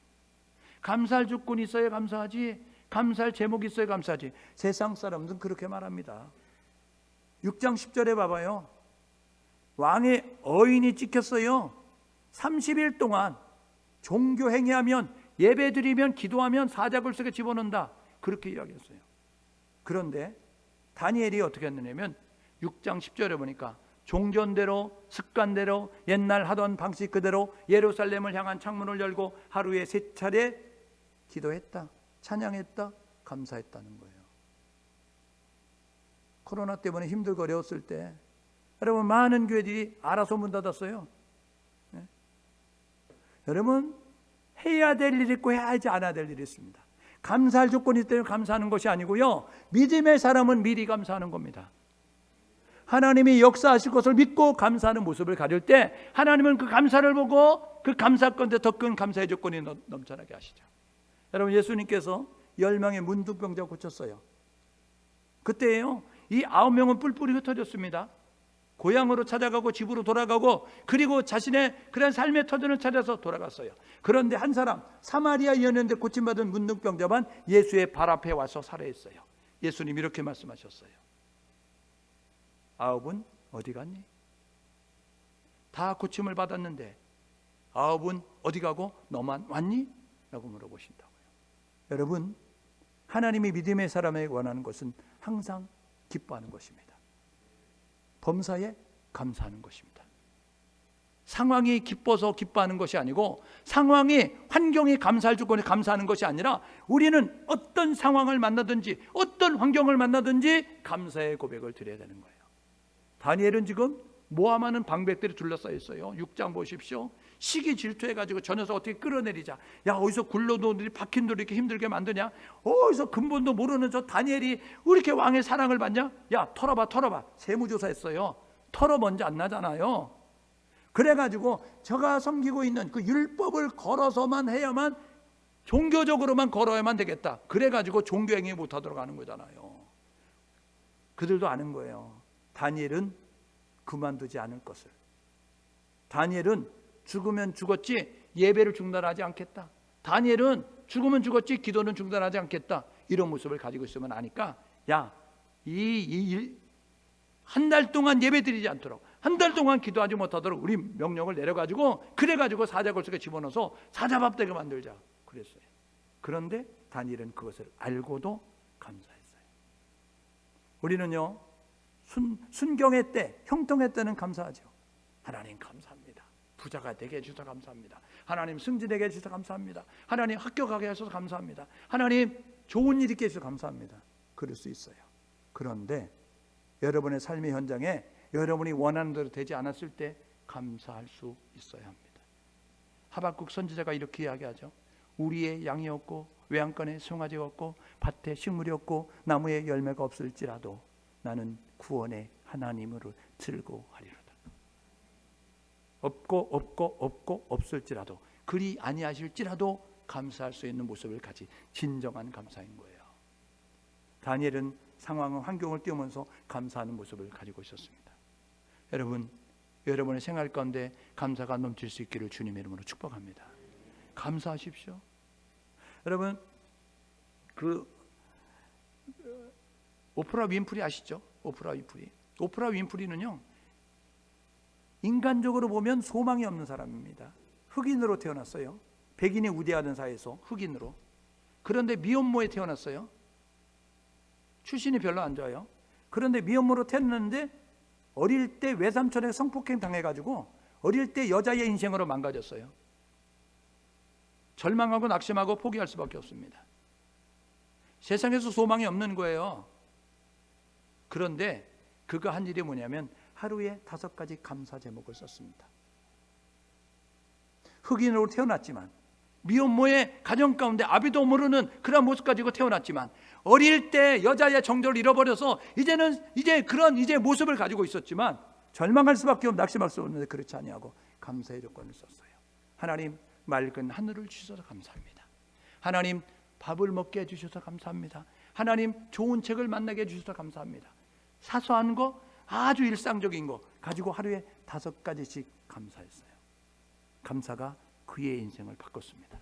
감사할 조건이 있어야 감사하지, 감사할 제목이 있어야 감사하지. 세상 사람들은 그렇게 말합니다. 6장 10절에 봐봐요. 왕의 어인이 찍혔어요. 30일 동안 종교 행위하면 예배 드리면 기도하면 사자굴 속에 집어넣는다. 그렇게 이야기했어요. 그런데 다니엘이 어떻게 했느냐면 6장 10절에 보니까 종전대로 습관대로 옛날 하던 방식 그대로 예루살렘을 향한 창문을 열고 하루에 3차례 기도했다, 찬양했다, 감사했다는 거예요. 코로나 때문에 힘들고 어려웠을 때 여러분 많은 교회들이 알아서 문 닫았어요. 네? 여러분 해야 될 일이 있고 해야지 않아야 될 일이 있습니다. 감사할 조건이 때문에 감사하는 것이 아니고요, 믿음의 사람은 미리 감사하는 겁니다. 하나님이 역사하실 것을 믿고 감사하는 모습을 가질 때 하나님은 그 감사를 보고 그 감사 가운데 더 큰 감사의 조건이 넘쳐나게 하시죠. 여러분 예수님께서 10명의 문둥병자 고쳤어요. 그때요 이 9명은 뿔뿔이 흩어졌습니다. 고향으로 찾아가고 집으로 돌아가고 그리고 자신의 그런 삶의 터전을 찾아서 돌아갔어요. 그런데 한 사람 사마리아인이었는데 고침받은 문둥병자만 예수의 발 앞에 와서 살아있어요. 예수님 이렇게 말씀하셨어요. 9은 어디 갔니? 다 고침을 받았는데 9은 어디 가고 너만 왔니? 라고 물어보신다고요. 여러분 하나님이 믿음의 사람에게 원하는 것은 항상 기뻐하는 것입니다. 범사에 감사하는 것입니다. 상황이 기뻐서 기뻐하는 것이 아니고 상황이 환경이 감사할 조건에 감사하는 것이 아니라 우리는 어떤 상황을 만나든지 어떤 환경을 만나든지 감사의 고백을 드려야 되는 거예요. 다니엘은 지금 모함하는 방백들이 둘러싸여 있어요. 6장 보십시오. 시기 질투해가지고 저 녀석 어떻게 끌어내리자. 야, 어디서 굴러도들이 박힌 돌이 이렇게 힘들게 만드냐? 어디서 근본도 모르는 저 다니엘이 왜 이렇게 왕의 사랑을 받냐? 야, 털어봐. 세무조사했어요. 털어 먼저 안 나잖아요. 그래가지고 저가 섬기고 있는 그 율법을 걸어서만 해야만, 종교적으로만 걸어야만 되겠다. 그래가지고 종교행위 못하도록 하는 거잖아요. 그들도 아는 거예요. 다니엘은 그만두지 않을 것을. 다니엘은 죽으면 죽었지 예배를 중단하지 않겠다. 다니엘은 죽으면 죽었지 기도는 중단하지 않겠다. 이런 모습을 가지고 있으면 아니까, 야, 한 달 동안 예배 드리지 않도록, 한 달 동안 기도하지 못하도록 우리 명령을 내려가지고, 그래가지고 사자굴 속에 집어넣어서 사자밥 되게 만들자 그랬어요. 그런데 다니엘은 그것을 알고도 감사했어요. 우리는요, 순경의 때, 형통의 때는 감사하죠. 하나님 감사합니다. 부자가 되게 해주셔서 감사합니다. 하나님 승진되게 해주셔서 감사합니다. 하나님 합격하게 하셔서 감사합니다. 하나님 좋은 일 있게 해주셔서 감사합니다. 그럴 수 있어요. 그런데 여러분의 삶의 현장에 여러분이 원하는 대로 되지 않았을 때 감사할 수 있어야 합니다. 하박국 선지자가 이렇게 이야기하죠. 우리의 양이 없고 외양간에 송아지가 없고 밭에 식물이 없고 나무에 열매가 없을지라도 나는 구원의 하나님으로 즐거워하리로다. 없고 없을지라도, 그리 아니하실지라도 감사할 수 있는 모습을 가진 진정한 감사인 거예요. 다니엘은 상황과 환경을 띄우면서 감사하는 모습을 가지고 있었습니다. 여러분, 여러분의 생활 가운데 감사가 넘칠 수 있기를 주님의 이름으로 축복합니다. 감사하십시오. 여러분, 그 오프라 윈프리 아시죠? 오프라 윈프리는요, 인간적으로 보면 소망이 없는 사람입니다. 흑인으로 태어났어요. 백인이 우대하는 사회에서 흑인으로. 그런데 미혼모에 태어났어요. 출신이 별로 안 좋아요. 그런데 미혼모로 태어났는데 어릴 때 외삼촌에게 성폭행 당해가지고 어릴 때 여자의 인생으로 망가졌어요. 절망하고 낙심하고 포기할 수밖에 없습니다. 세상에서 소망이 없는 거예요. 그런데 그가 한 일이 뭐냐면 하루에 5가지 감사 제목을 썼습니다. 흑인으로 태어났지만, 미혼모의 가정 가운데 아비도 모르는 그런 모습 가지고 태어났지만, 어릴 때 여자의 정절을 잃어버려서 이제 그런 모습을 가지고 있었지만, 절망할 수밖에 없고 낙심할 수 없는데 그렇지 아니하고 감사의 조건을 썼어요. 하나님, 맑은 하늘을 주셔서 감사합니다. 하나님, 밥을 먹게 해주셔서 감사합니다. 하나님, 좋은 책을 만나게 해주셔서 감사합니다. 사소한 거, 아주 일상적인 거 가지고 하루에 5가지씩 감사했어요. 감사가 그의 인생을 바꿨습니다.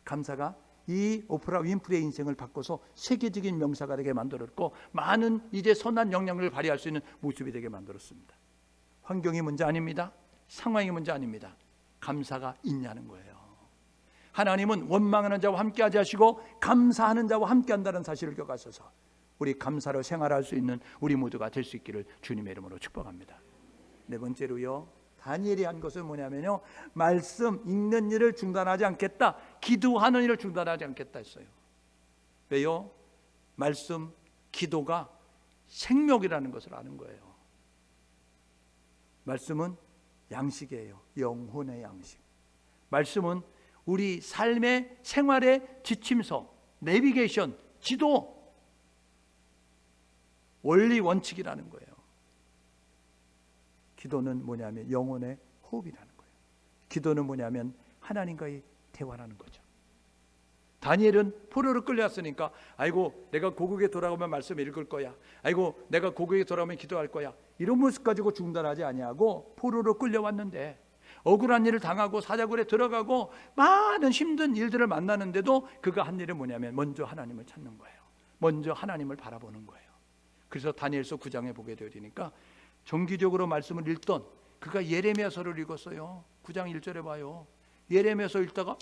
감사가 이 오프라 윈프리의 인생을 바꿔서 세계적인 명사가 되게 만들었고, 많은 이제 선한 영향력을 발휘할 수 있는 모습이 되게 만들었습니다. 환경이 문제 아닙니다. 상황이 문제 아닙니다. 감사가 있냐는 거예요. 하나님은 원망하는 자와 함께하지 하시고 감사하는 자와 함께한다는 사실을 기억하셔서 우리 감사로 생활할 수 있는 우리 모두가 될 수 있기를 주님의 이름으로 축복합니다. 네 번째로요, 다니엘이 한 것은 뭐냐면요, 말씀 읽는 일을 중단하지 않겠다, 기도하는 일을 중단하지 않겠다 했어요. 왜요? 말씀, 기도가 생명이라는 것을 아는 거예요. 말씀은 양식이에요. 영혼의 양식. 말씀은 우리 삶의 생활의 지침서, 내비게이션, 지도, 원리 원칙이라는 거예요. 기도는 뭐냐면 영혼의 호흡이라는 거예요. 기도는 뭐냐면 하나님과의 대화라는 거죠. 다니엘은 포로로 끌려왔으니까, 아이고 내가 고국에 돌아오면 말씀 읽을 거야, 아이고 내가 고국에 돌아오면 기도할 거야, 이런 모습 가지고 중단하지 아니하고 포로로 끌려왔는데 억울한 일을 당하고 사자굴에 들어가고 많은 힘든 일들을 만나는데도 그가 한 일은 뭐냐면 먼저 하나님을 찾는 거예요. 먼저 하나님을 바라보는 거예요. 그래서 다니엘서 9장에 보게 되니까 정기적으로 말씀을 읽던 그가 예레미야서를 읽었어요. 9장 1절에 봐요. 예레미야서 읽다가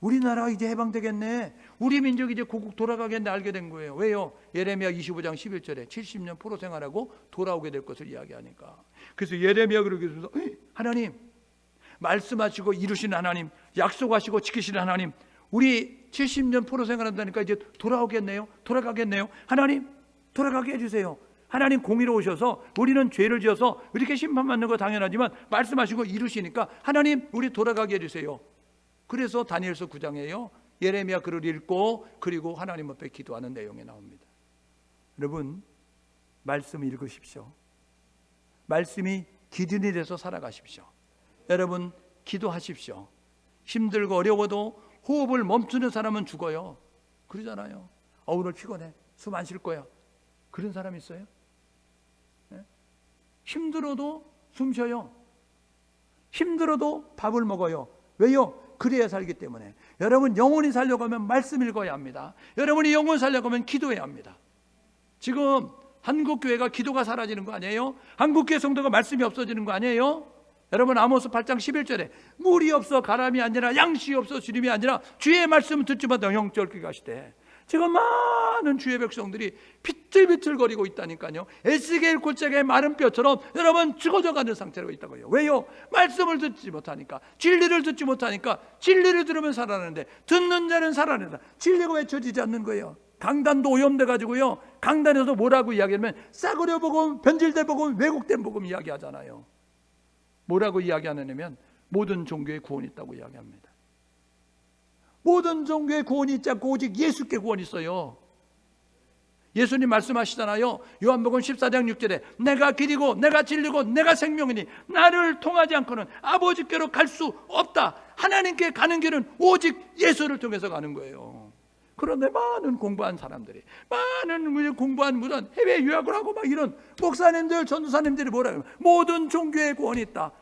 우리나라 이제 해방되겠네, 우리 민족이 이제 고국 돌아가겠네 알게 된 거예요. 왜요? 예레미야 25장 11절에 70년 포로 생활하고 돌아오게 될 것을 이야기하니까. 그래서 예레미야 그러게 해서 하나님, 말씀하시고 이루시는 하나님, 약속하시고 지키시는 하나님, 우리 70년 포로 생활한다니까 이제 돌아오겠네요, 돌아가겠네요. 하나님 돌아가게 해주세요. 하나님 공의로우셔서 우리는 죄를 지어서 이렇게 심판받는 거 당연하지만 말씀하시고 이루시니까 하나님 우리 돌아가게 해주세요. 그래서 다니엘서 9장에요 예레미야 글을 읽고 그리고 하나님 앞에 기도하는 내용이 나옵니다. 여러분 말씀 읽으십시오. 말씀이 기준이 돼서 살아가십시오. 여러분 기도하십시오. 힘들고 어려워도 호흡을 멈추는 사람은 죽어요. 그러잖아요. 오늘 피곤해 숨 안 쉴 거야. 그런 사람 있어요? 네? 힘들어도 숨 쉬어요. 힘들어도 밥을 먹어요. 왜요? 그래야 살기 때문에. 여러분 영혼이 살려고 하면 말씀 읽어야 합니다. 여러분이 영혼 살려고 하면 기도해야 합니다. 지금 한국교회가 기도가 사라지는 거 아니에요? 한국교회 성도가 말씀이 없어지는 거 아니에요? 여러분 아모스 8장 11절에 물이 없어 가람이 아니라 양식이 없어 주림이 아니라 주의 말씀을 듣지마다 영적게 가시되 지금 많은 주의 백성들이 비틀비틀거리고 있다니까요. 에스겔 골짜기의 마른 뼈처럼 여러분 죽어져가는 상태로 있다고요. 왜요? 말씀을 듣지 못하니까, 진리를 듣지 못하니까. 진리를 들으면 살아나는데 듣는 자는 살아난다. 진리가 외쳐지지 않는 거예요. 강단도 오염돼 가지고요, 강단에서 뭐라고 이야기하면 싸구려 복음, 변질된 복음, 왜곡된 복음 이야기하잖아요. 뭐라고 이야기하느냐면 모든 종교에 구원이 있다고 이야기합니다. 모든 종교에 구원이 있지 않고 오직 예수께 구원이 있어요. 예수님 말씀하시잖아요. 요한복음 14장 6절에 내가 길이고 내가 진리고 내가 생명이니 나를 통하지 않고는 아버지께로 갈 수 없다. 하나님께 가는 길은 오직 예수를 통해서 가는 거예요. 그런데 많은 공부한 사람들이, 많은 공부한 무슨 해외 유학을 하고 막 이런 목사님들, 전도사님들이 뭐라고 하면 모든 종교에 구원이 있다.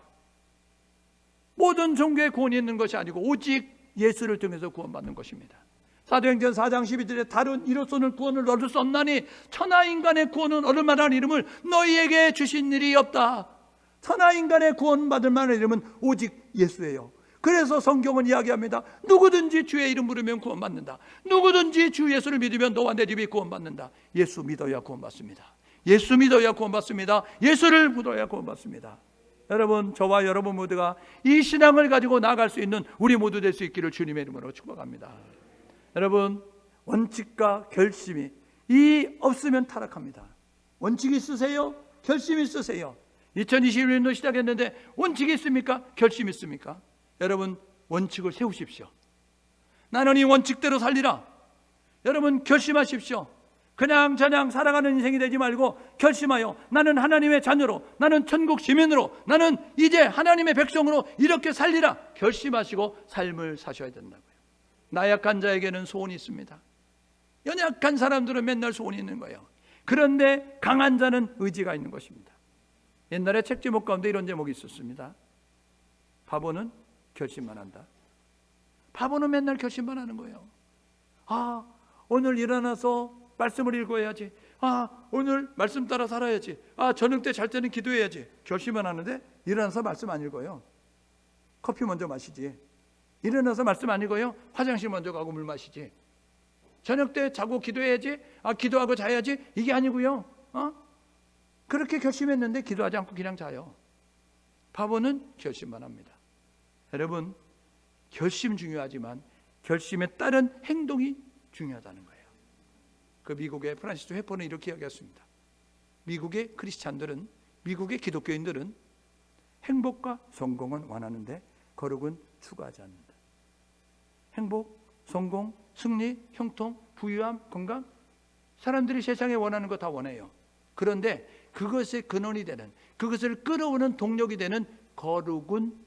모든 종교에 구원이 있는 것이 아니고 오직 예수를 통해서 구원받는 것입니다. 사도행전 4장 12절에 다른 이로서는 구원을 얻을 수 없나니 천하인간의 구원은 얻을 만한 이름을 너희에게 주신 일이 없다. 천하인간의 구원받을 만한 이름은 오직 예수예요. 그래서 성경은 이야기합니다. 누구든지 주의 이름 부르면 구원받는다. 누구든지 주 예수를 믿으면 너와 내 집이 구원받는다. 예수 믿어야 구원받습니다. 예수 믿어야 구원받습니다. 예수를 믿어야 구원받습니다. 여러분, 저와 여러분 모두가 이 신앙을 가지고 나아갈 수 있는 우리 모두 될 수 있기를 주님의 이름으로 축복합니다. 여러분, 원칙과 결심이 없으면 타락합니다. 원칙이 있으세요? 결심이 있으세요? 2021년도 시작했는데 원칙이 있습니까? 결심이 있습니까? 여러분, 원칙을 세우십시오. 나는 이 원칙대로 살리라. 여러분, 결심하십시오. 그냥 저냥 살아가는 인생이 되지 말고 결심하여 나는 하나님의 자녀로, 나는 천국 시민으로, 나는 이제 하나님의 백성으로 이렇게 살리라. 결심하시고 삶을 사셔야 된다고요. 나약한 자에게는 소원이 있습니다. 연약한 사람들은 맨날 소원이 있는 거예요. 그런데 강한 자는 의지가 있는 것입니다. 옛날에 책 제목 가운데 이런 제목이 있었습니다. 바보는 결심만 한다. 바보는 맨날 결심만 하는 거예요. 오늘 일어나서 말씀을 읽어야지. 오늘 말씀 따라 살아야지. 저녁 때 잘 때는 기도해야지. 결심만 하는데 일어나서 말씀 안 읽어요. 커피 먼저 마시지. 일어나서 말씀 안 읽어요. 화장실 먼저 가고 물 마시지. 저녁 때 자고 기도해야지. 기도하고 자야지. 이게 아니고요. 그렇게 결심했는데 기도하지 않고 그냥 자요. 바보는 결심만 합니다. 여러분, 결심 중요하지만 결심에 따른 행동이 중요하다는 거예요. 그 미국의 프란시스 회포는 이렇게 이야기했습니다. 미국의 크리스찬들은, 미국의 기독교인들은 행복과 성공은 원하는데 거룩은 추구하지 않는다. 행복, 성공, 승리, 형통, 부유함, 건강, 사람들이 세상에 원하는 거 다 원해요. 그런데 그것의 근원이 되는, 그것을 끌어오는 동력이 되는 거룩은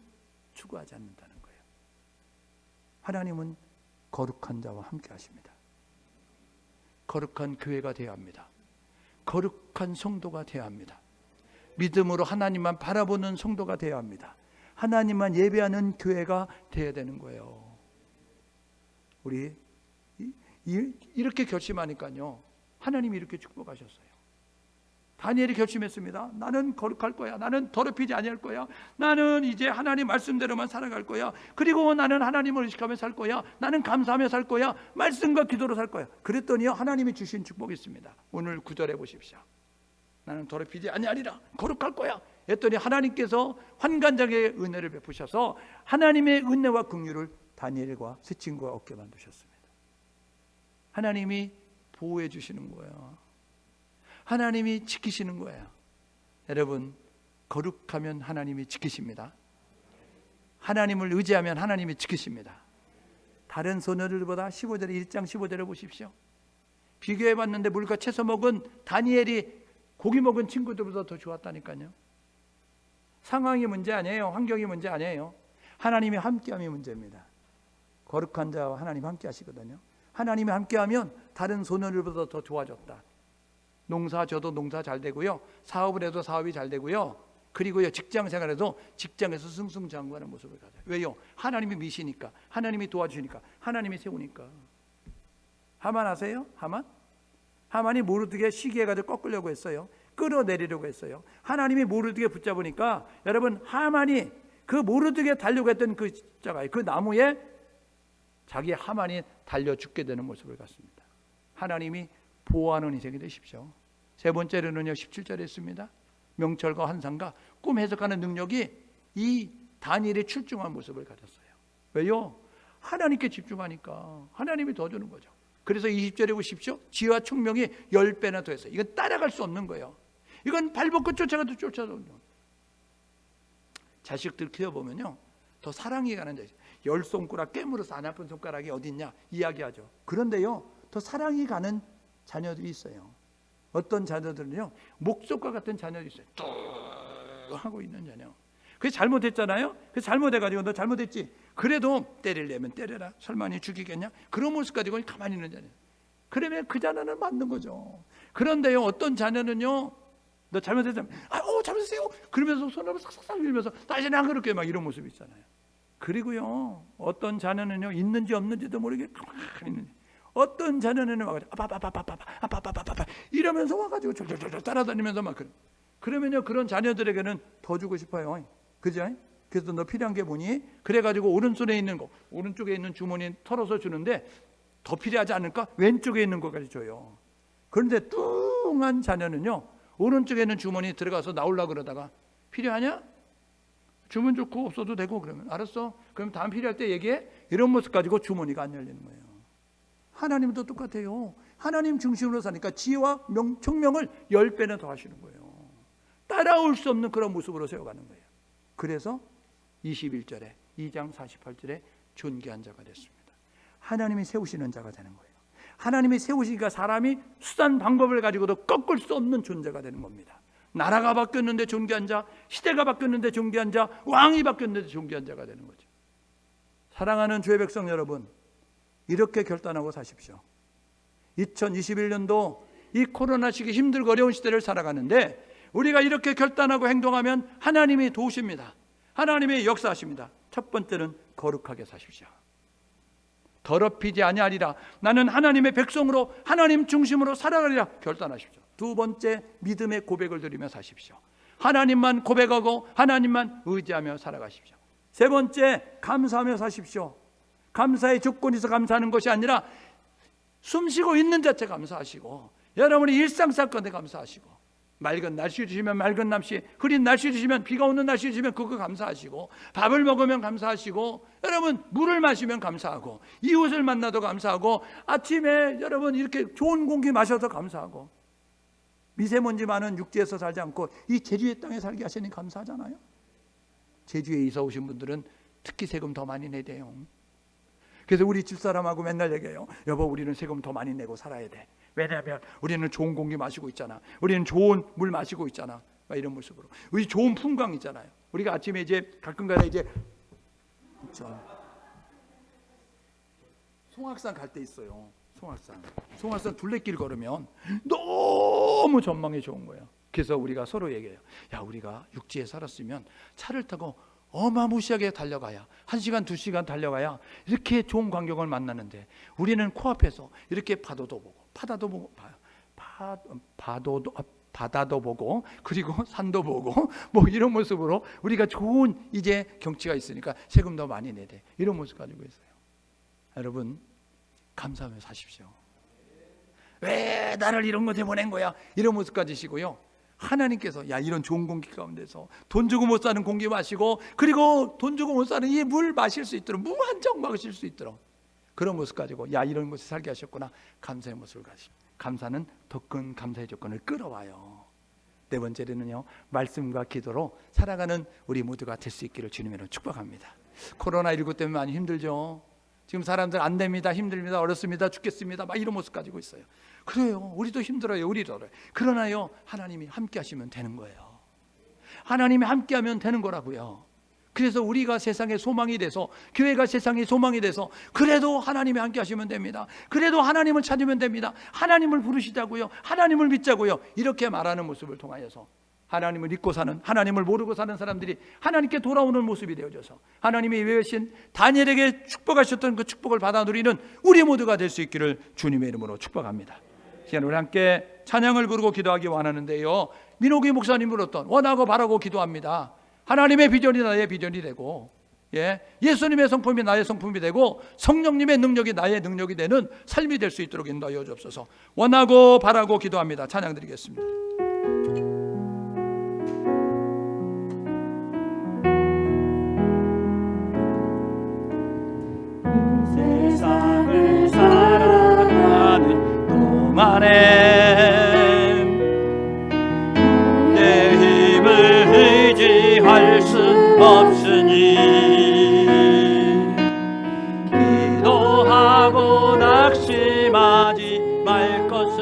추구하지 않는다는 거예요. 하나님은 거룩한 자와 함께 하십니다. 거룩한 교회가 되어야 합니다. 거룩한 성도가 되어야 합니다. 믿음으로 하나님만 바라보는 성도가 되어야 합니다. 하나님만 예배하는 교회가 되어야 되는 거예요. 우리 이렇게 결심하니까요, 하나님이 이렇게 축복하셨어요. 다니엘이 결심했습니다. 나는 거룩할 거야. 나는 더럽히지 아니할 거야. 나는 이제 하나님 말씀대로만 살아갈 거야. 그리고 나는 하나님을 의식하며 살 거야. 나는 감사하며 살 거야. 말씀과 기도로 살 거야. 그랬더니요, 하나님이 주신 축복이 있습니다. 오늘 9절에 보십시오. 나는 더럽히지 아니하리라. 거룩할 거야. 했더니 하나님께서 환관장의 은혜를 베푸셔서 하나님의 은혜와 긍휼을 다니엘과 세 친구가 얻게 만드셨습니다. 하나님이 보호해 주시는 거예요. 하나님이 지키시는 거예요. 여러분, 거룩하면 하나님이 지키십니다. 하나님을 의지하면 하나님이 지키십니다. 다른 소녀들보다 15절에 1장 15절에 보십시오. 비교해 봤는데 물과 채소 먹은 다니엘이 고기 먹은 친구들보다 더 좋았다니까요. 상황이 문제 아니에요. 환경이 문제 아니에요. 하나님이 함께함이 문제입니다. 거룩한 자와 하나님 함께 하시거든요. 하나님이 함께하면 다른 소녀들보다 더 좋아졌다. 농사 져도 농사 잘 되고요. 사업을 해도 사업이 잘 되고요. 그리고요, 직장 생활에도 직장에서 승승장구하는 모습을 가져요. 왜요? 하나님이 미시니까, 하나님이 도와주시니까, 하나님이 세우니까. 하만 아세요? 하만이 모르드게 시기해가지고 꺾으려고 했어요. 끌어내리려고 했어요. 하나님이 모르드게 붙잡으니까 여러분, 하만이 그 모르드게 달려고 했던 그 십자가에, 그 나무에 자기 하만이 달려 죽게 되는 모습을 갖습니다. 하나님이 보호하는 인생이 되십시오. 세 번째로는요, 17절에 있습니다. 명철과 환상과 꿈 해석하는 능력이 이 다니엘의 출중한 모습을 가졌어요. 왜요? 하나님께 집중하니까 하나님이 더 주는 거죠. 그래서 20절에 보십시오. 지혜와 총명이 10배나 더했어요. 이건 따라갈 수 없는 거예요. 이건 발벗고 쫓아가도 쫓아오는 거예요. 자식들 키워보면요, 더 사랑이 가는 자식. 10손가락 깨물어서 안 아픈 손가락이 어디 있냐 이야기하죠. 그런데요, 더 사랑이 가는 자녀들이 있어요. 어떤 자녀들은요, 목석과 같은 자녀들이 있어요. 뚝 하고 있는 자녀. 그게 잘못했잖아요. 그게 잘못해가지고 너 잘못했지. 그래도 때리려면 때려라. 설마니 죽이겠냐? 그런 모습 가지고 가만히 있는 자녀. 그러면 그 자녀는 맞는 거죠. 그런데요, 어떤 자녀는요, 너 잘못했잖아. 잘못했어요. 그러면서 손으로 싹싹 밀면서 다시는 안 그럴게요. 막 이런 모습이 있잖아요. 그리고요, 어떤 자녀는요, 있는지 없는지도 모르게 가만히 있는지. 어떤 자녀는 와가지고 아빠 이러면서 와가지고 졸졸졸 따라다니면서 막 그러면요, 그런 자녀들에게는 더 주고 싶어요. 그죠? 그래서 너 필요한 게 뭐니? 그래가지고 오른손에 있는 거, 오른쪽에 있는 주머니 털어서 주는데 더 필요하지 않을까? 왼쪽에 있는 거까지 줘요. 그런데 뚱한 자녀는요, 오른쪽에 있는 주머니 들어가서 나오려고 그러다가 필요하냐? 주면 좋고 없어도 되고. 그러면 알았어. 그럼 다음 필요할 때 얘기해. 이런 모습 가지고 주머니가 안 열리는 거예요. 하나님도 똑같아요. 하나님 중심으로 사니까 지혜와 총명을 10배나 더 하시는 거예요. 따라올 수 없는 그런 모습으로 세워가는 거예요. 그래서 21절에 2장 48절에 존귀한 자가 됐습니다. 하나님이 세우시는 자가 되는 거예요. 하나님이 세우시니까 사람이 수단 방법을 가지고도 꺾을 수 없는 존재가 되는 겁니다. 나라가 바뀌었는데 존귀한 자, 시대가 바뀌었는데 존귀한 자, 왕이 바뀌었는데 존귀한 자가 되는 거죠. 사랑하는 주의 백성 여러분, 이렇게 결단하고 사십시오. 2021년도 이 코로나 시기 힘들고 어려운 시대를 살아가는데 우리가 이렇게 결단하고 행동하면 하나님이 도우십니다. 하나님이 역사하십니다. 첫 번째는 거룩하게 사십시오. 더럽히지 아니하리라. 나는 하나님의 백성으로 하나님 중심으로 살아가리라 결단하십시오. 두 번째, 믿음의 고백을 드리며 사십시오. 하나님만 고백하고 하나님만 의지하며 살아가십시오. 세 번째, 감사하며 사십시오. 감사의 조건이 있어 감사하는 것이 아니라 숨쉬고 있는 자체 감사하시고, 여러분이 일상사건에 감사하시고, 맑은 날씨 주시면 맑은 날씨, 흐린 날씨 주시면, 비가 오는 날씨 주시면 그거 감사하시고, 밥을 먹으면 감사하시고, 여러분 물을 마시면 감사하고, 이웃을 만나도 감사하고, 아침에 여러분 이렇게 좋은 공기 마셔서 감사하고, 미세먼지 많은 육지에서 살지 않고 이 제주의 땅에 살게 하시니 감사하잖아요. 제주에 이사 오신 분들은 특히 세금 더 많이 내대요. 그래서 우리 집사람하고 맨날 얘기해요. 여보, 우리는 세금 더 많이 내고 살아야 돼. 왜냐하면 우리는 좋은 공기 마시고 있잖아. 우리는 좋은 물 마시고 있잖아. 막 이런 모습으로. 우리 좋은 풍광 있잖아요. 우리가 아침에 이제 가끔가다 이제 송악산 갈 때 있어요. 송악산 둘레길 걸으면 너무 전망이 좋은 거예요. 그래서 우리가 서로 얘기해요. 야, 우리가 육지에 살았으면 차를 타고 어마무시하게 달려가야 1시간 2시간 달려가야 이렇게 좋은 광경을 만나는데, 우리는 코앞에서 이렇게 파도도 보고 바다도 보고 그리고 산도 보고 뭐 이런 모습으로 우리가 좋은 이제 경치가 있으니까 세금 더 많이 내대, 이런 모습 가지고 있어요. 여러분, 감사하며 사십시오. 왜 나를 이런 곳에 보낸 거야, 이런 모습 가지시고요. 하나님께서 야, 이런 좋은 공기 가운데서 돈 주고 못 사는 공기 마시고, 그리고 돈 주고 못 사는 이 물 마실 수 있도록, 무한정 마실 수 있도록 그런 모습 가지고, 야, 이런 모습 살게 하셨구나, 감사의 모습을 가십니다. 감사는 더 큰 감사의 조건을 끌어와요. 네 번째로는요, 말씀과 기도로 살아가는 우리 모두가 될 수 있기를 주님으로 축복합니다. 코로나19 때문에 많이 힘들죠. 지금 사람들 안 됩니다, 힘듭니다, 어렵습니다, 죽겠습니다, 막 이런 모습 가지고 있어요. 그래요, 우리도 힘들어요, 우리도. 그러나요, 하나님이 함께 하시면 되는 거예요. 하나님이 함께 하면 되는 거라고요. 그래서 우리가 세상의 소망이 돼서, 교회가 세상의 소망이 돼서, 그래도 하나님이 함께 하시면 됩니다. 그래도 하나님을 찾으면 됩니다. 하나님을 부르시자고요, 하나님을 믿자고요, 이렇게 말하는 모습을 통하여서 하나님을 믿고 사는, 하나님을 모르고 사는 사람들이 하나님께 돌아오는 모습이 되어져서 하나님이 예외신 다니엘에게 축복하셨던 그 축복을 받아 누리는 우리 모두가 될 수 있기를 주님의 이름으로 축복합니다. 시간 우리 함께 찬양을 부르고 기도하기 원하는데요, 민호기 목사님 불렀던 원하고 바라고 기도합니다. 하나님의 비전이 나의 비전이 되고, 예수님의 성품이 나의 성품이 되고, 성령님의 능력이 나의 능력이 되는 삶이 될 수 있도록 인도하여 주옵소서. 원하고 바라고 기도합니다. 찬양 드리겠습니다. 세상을 살아가는 동안에 내 힘을 의지할 수 없으니 기도하고 낙심하지 말 것은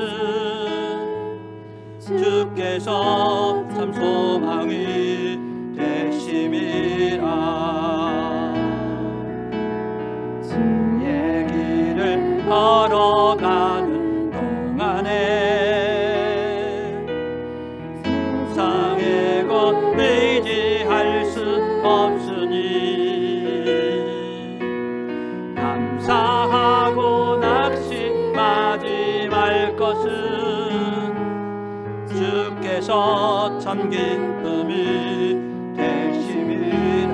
주께서 참 소망이 되심이라. 주의 길을 걸어가는 동안에 세상의 것 의지할 수 없으니 감사하고 낙심하지 말 것은 주께서 참 기쁨이 되심이라.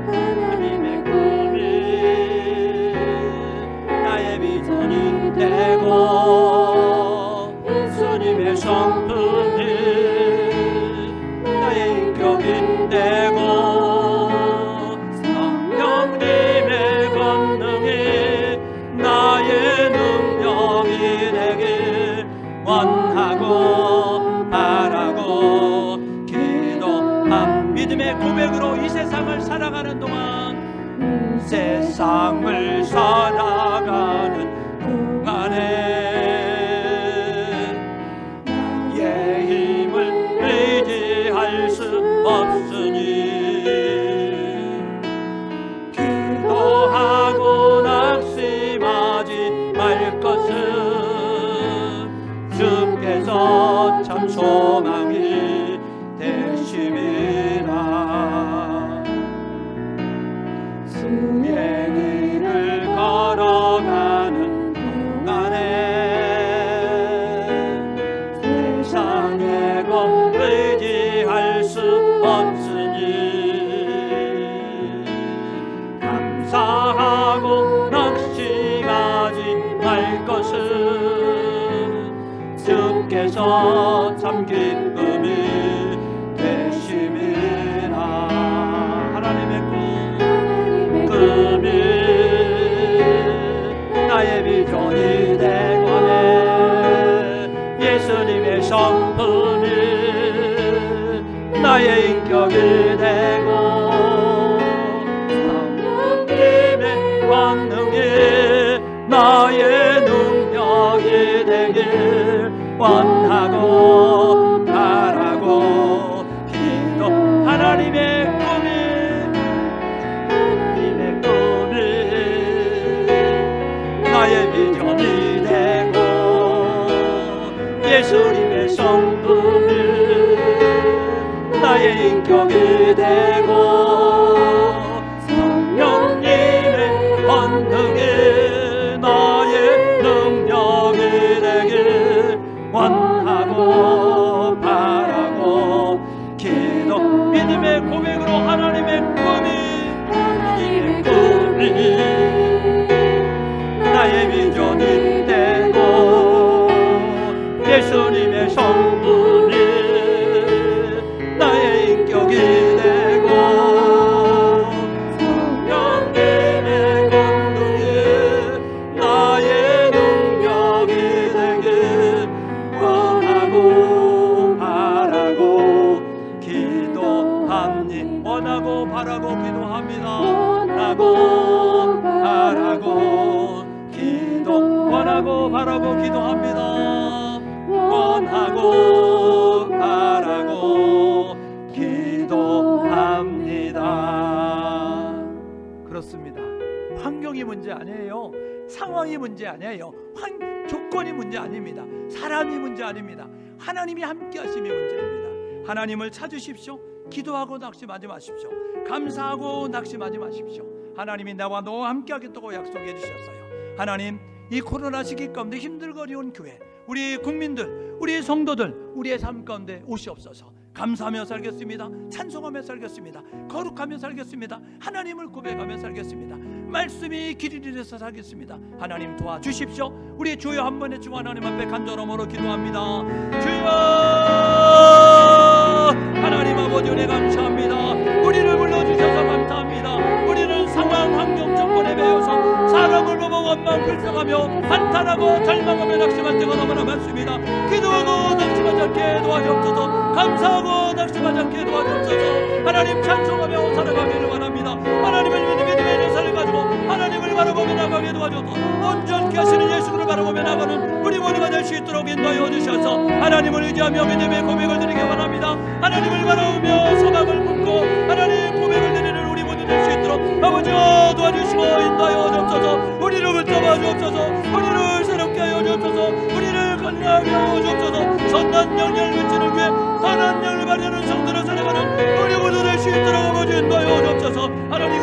하나님의 꿈이 나의 비전이 되고 예수님의 성품이 나의 인격이 되고 성령님의 권능이 나의 능력이 되길 원하고 바라고 기도함. 믿음의 고백으로 이 세상을 살아가는 동안, 세상을 살아가는 동안에 나의 힘을 의지할 수 없으니 기도하고 낙심하지 말 것은 주께서 참 소망이 되심이라. 주의 길을 걸어가는 동안에 세상의 것 의지할 수 없으니 감사하고 낙심하지 말 것은 주께서 참 기쁨이 되심이라. 하나님의 꿈이 나의 비전이 되거늘 예수님의 성품이 나의 인격이 되고 성령님의 권능이 나의 능력이 되길 원하고 바라고 기도. 하나님의 꿈이 나의 비전이 되고 예수님의 성품이 나의 인격이 되고 성령님의 권능이 나의 능력이 되길 원하고 바라고 기도. 믿음의 고백으로 하나님의 꿈이 나의 비전이 되고 예수님의 성품이 나의 인격이 되고 성령님의 권능이 나의 능력이 원하고 바라고 기도합니다. 원하고 바라고 기도, 원하고 바라고 기도합니다. 원하고 바라고 기도합니다. 그렇습니다. 환경이 문제 아니에요. 상황이 문제 아니에요. 조건이 문제 아닙니다. 사람이 문제 아닙니다. 하나님이 함께 하심이 문제입니다. 하나님을 찾으십시오. 기도하고 낙심하지 마십시오. 감사하고 낙심하지 마십시오. 하나님이 나와 너와 함께 하겠다고 약속해 주셨어요. 하나님, 이 코로나 시기 가운데 힘들거리온 교회, 우리 국민들, 우리 성도들, 우리의 삶 가운데 오시옵소서. 감사하며 살겠습니다. 찬송하며 살겠습니다. 거룩하며 살겠습니다. 하나님을 고백하며 살겠습니다. 말씀이 길이 되서 살겠습니다. 하나님 도와주십시오. 우리 주여 한 번에 주 하나님 앞에 간절함으로 기도합니다. 주여, 하나님 아버지 은혜 감사합니다. 우리를 불러주셔서 감사합니다. 우리는 상황 환경 조건에 매여서 사람을 보고 원망 불평하며 한탄하고 절망하며 낙심할 때가 너무나 많습니다. 기도하고 낙심하지 않게 도와주옵소서. 감사하고 낙심하지 않게 도와주옵소서. 하나님 찬송하며 살아가기를 원합니다. 하나님을 믿음의 역사를 가지고 하나님을 바라보며 나가게 도와주옵소서. 온전케 하시는 예수를 바라보며 나가는 우리 모두가 될 수 있도록 인도하여 주셔서 하나님을 의지하며 믿음의 고백을 드리기 원합니다. 하나님을 바라보며 소망을 품고 하나님 고백을 드리는 우리 모두 될 수 있도록 아버지여 도와주시고 인도하여 주옵소서. 우리를 붙잡아 주옵소서. 우리를 새롭게 하여 주옵소서. 우리를 건강하게 하여 주옵소서. 선한 영향을 미치는 교회, 선한 영을 발휘하는 성도로 살아가는 우리 모두 될 수 있도록 아버지 인도하여 주옵소서. 하나님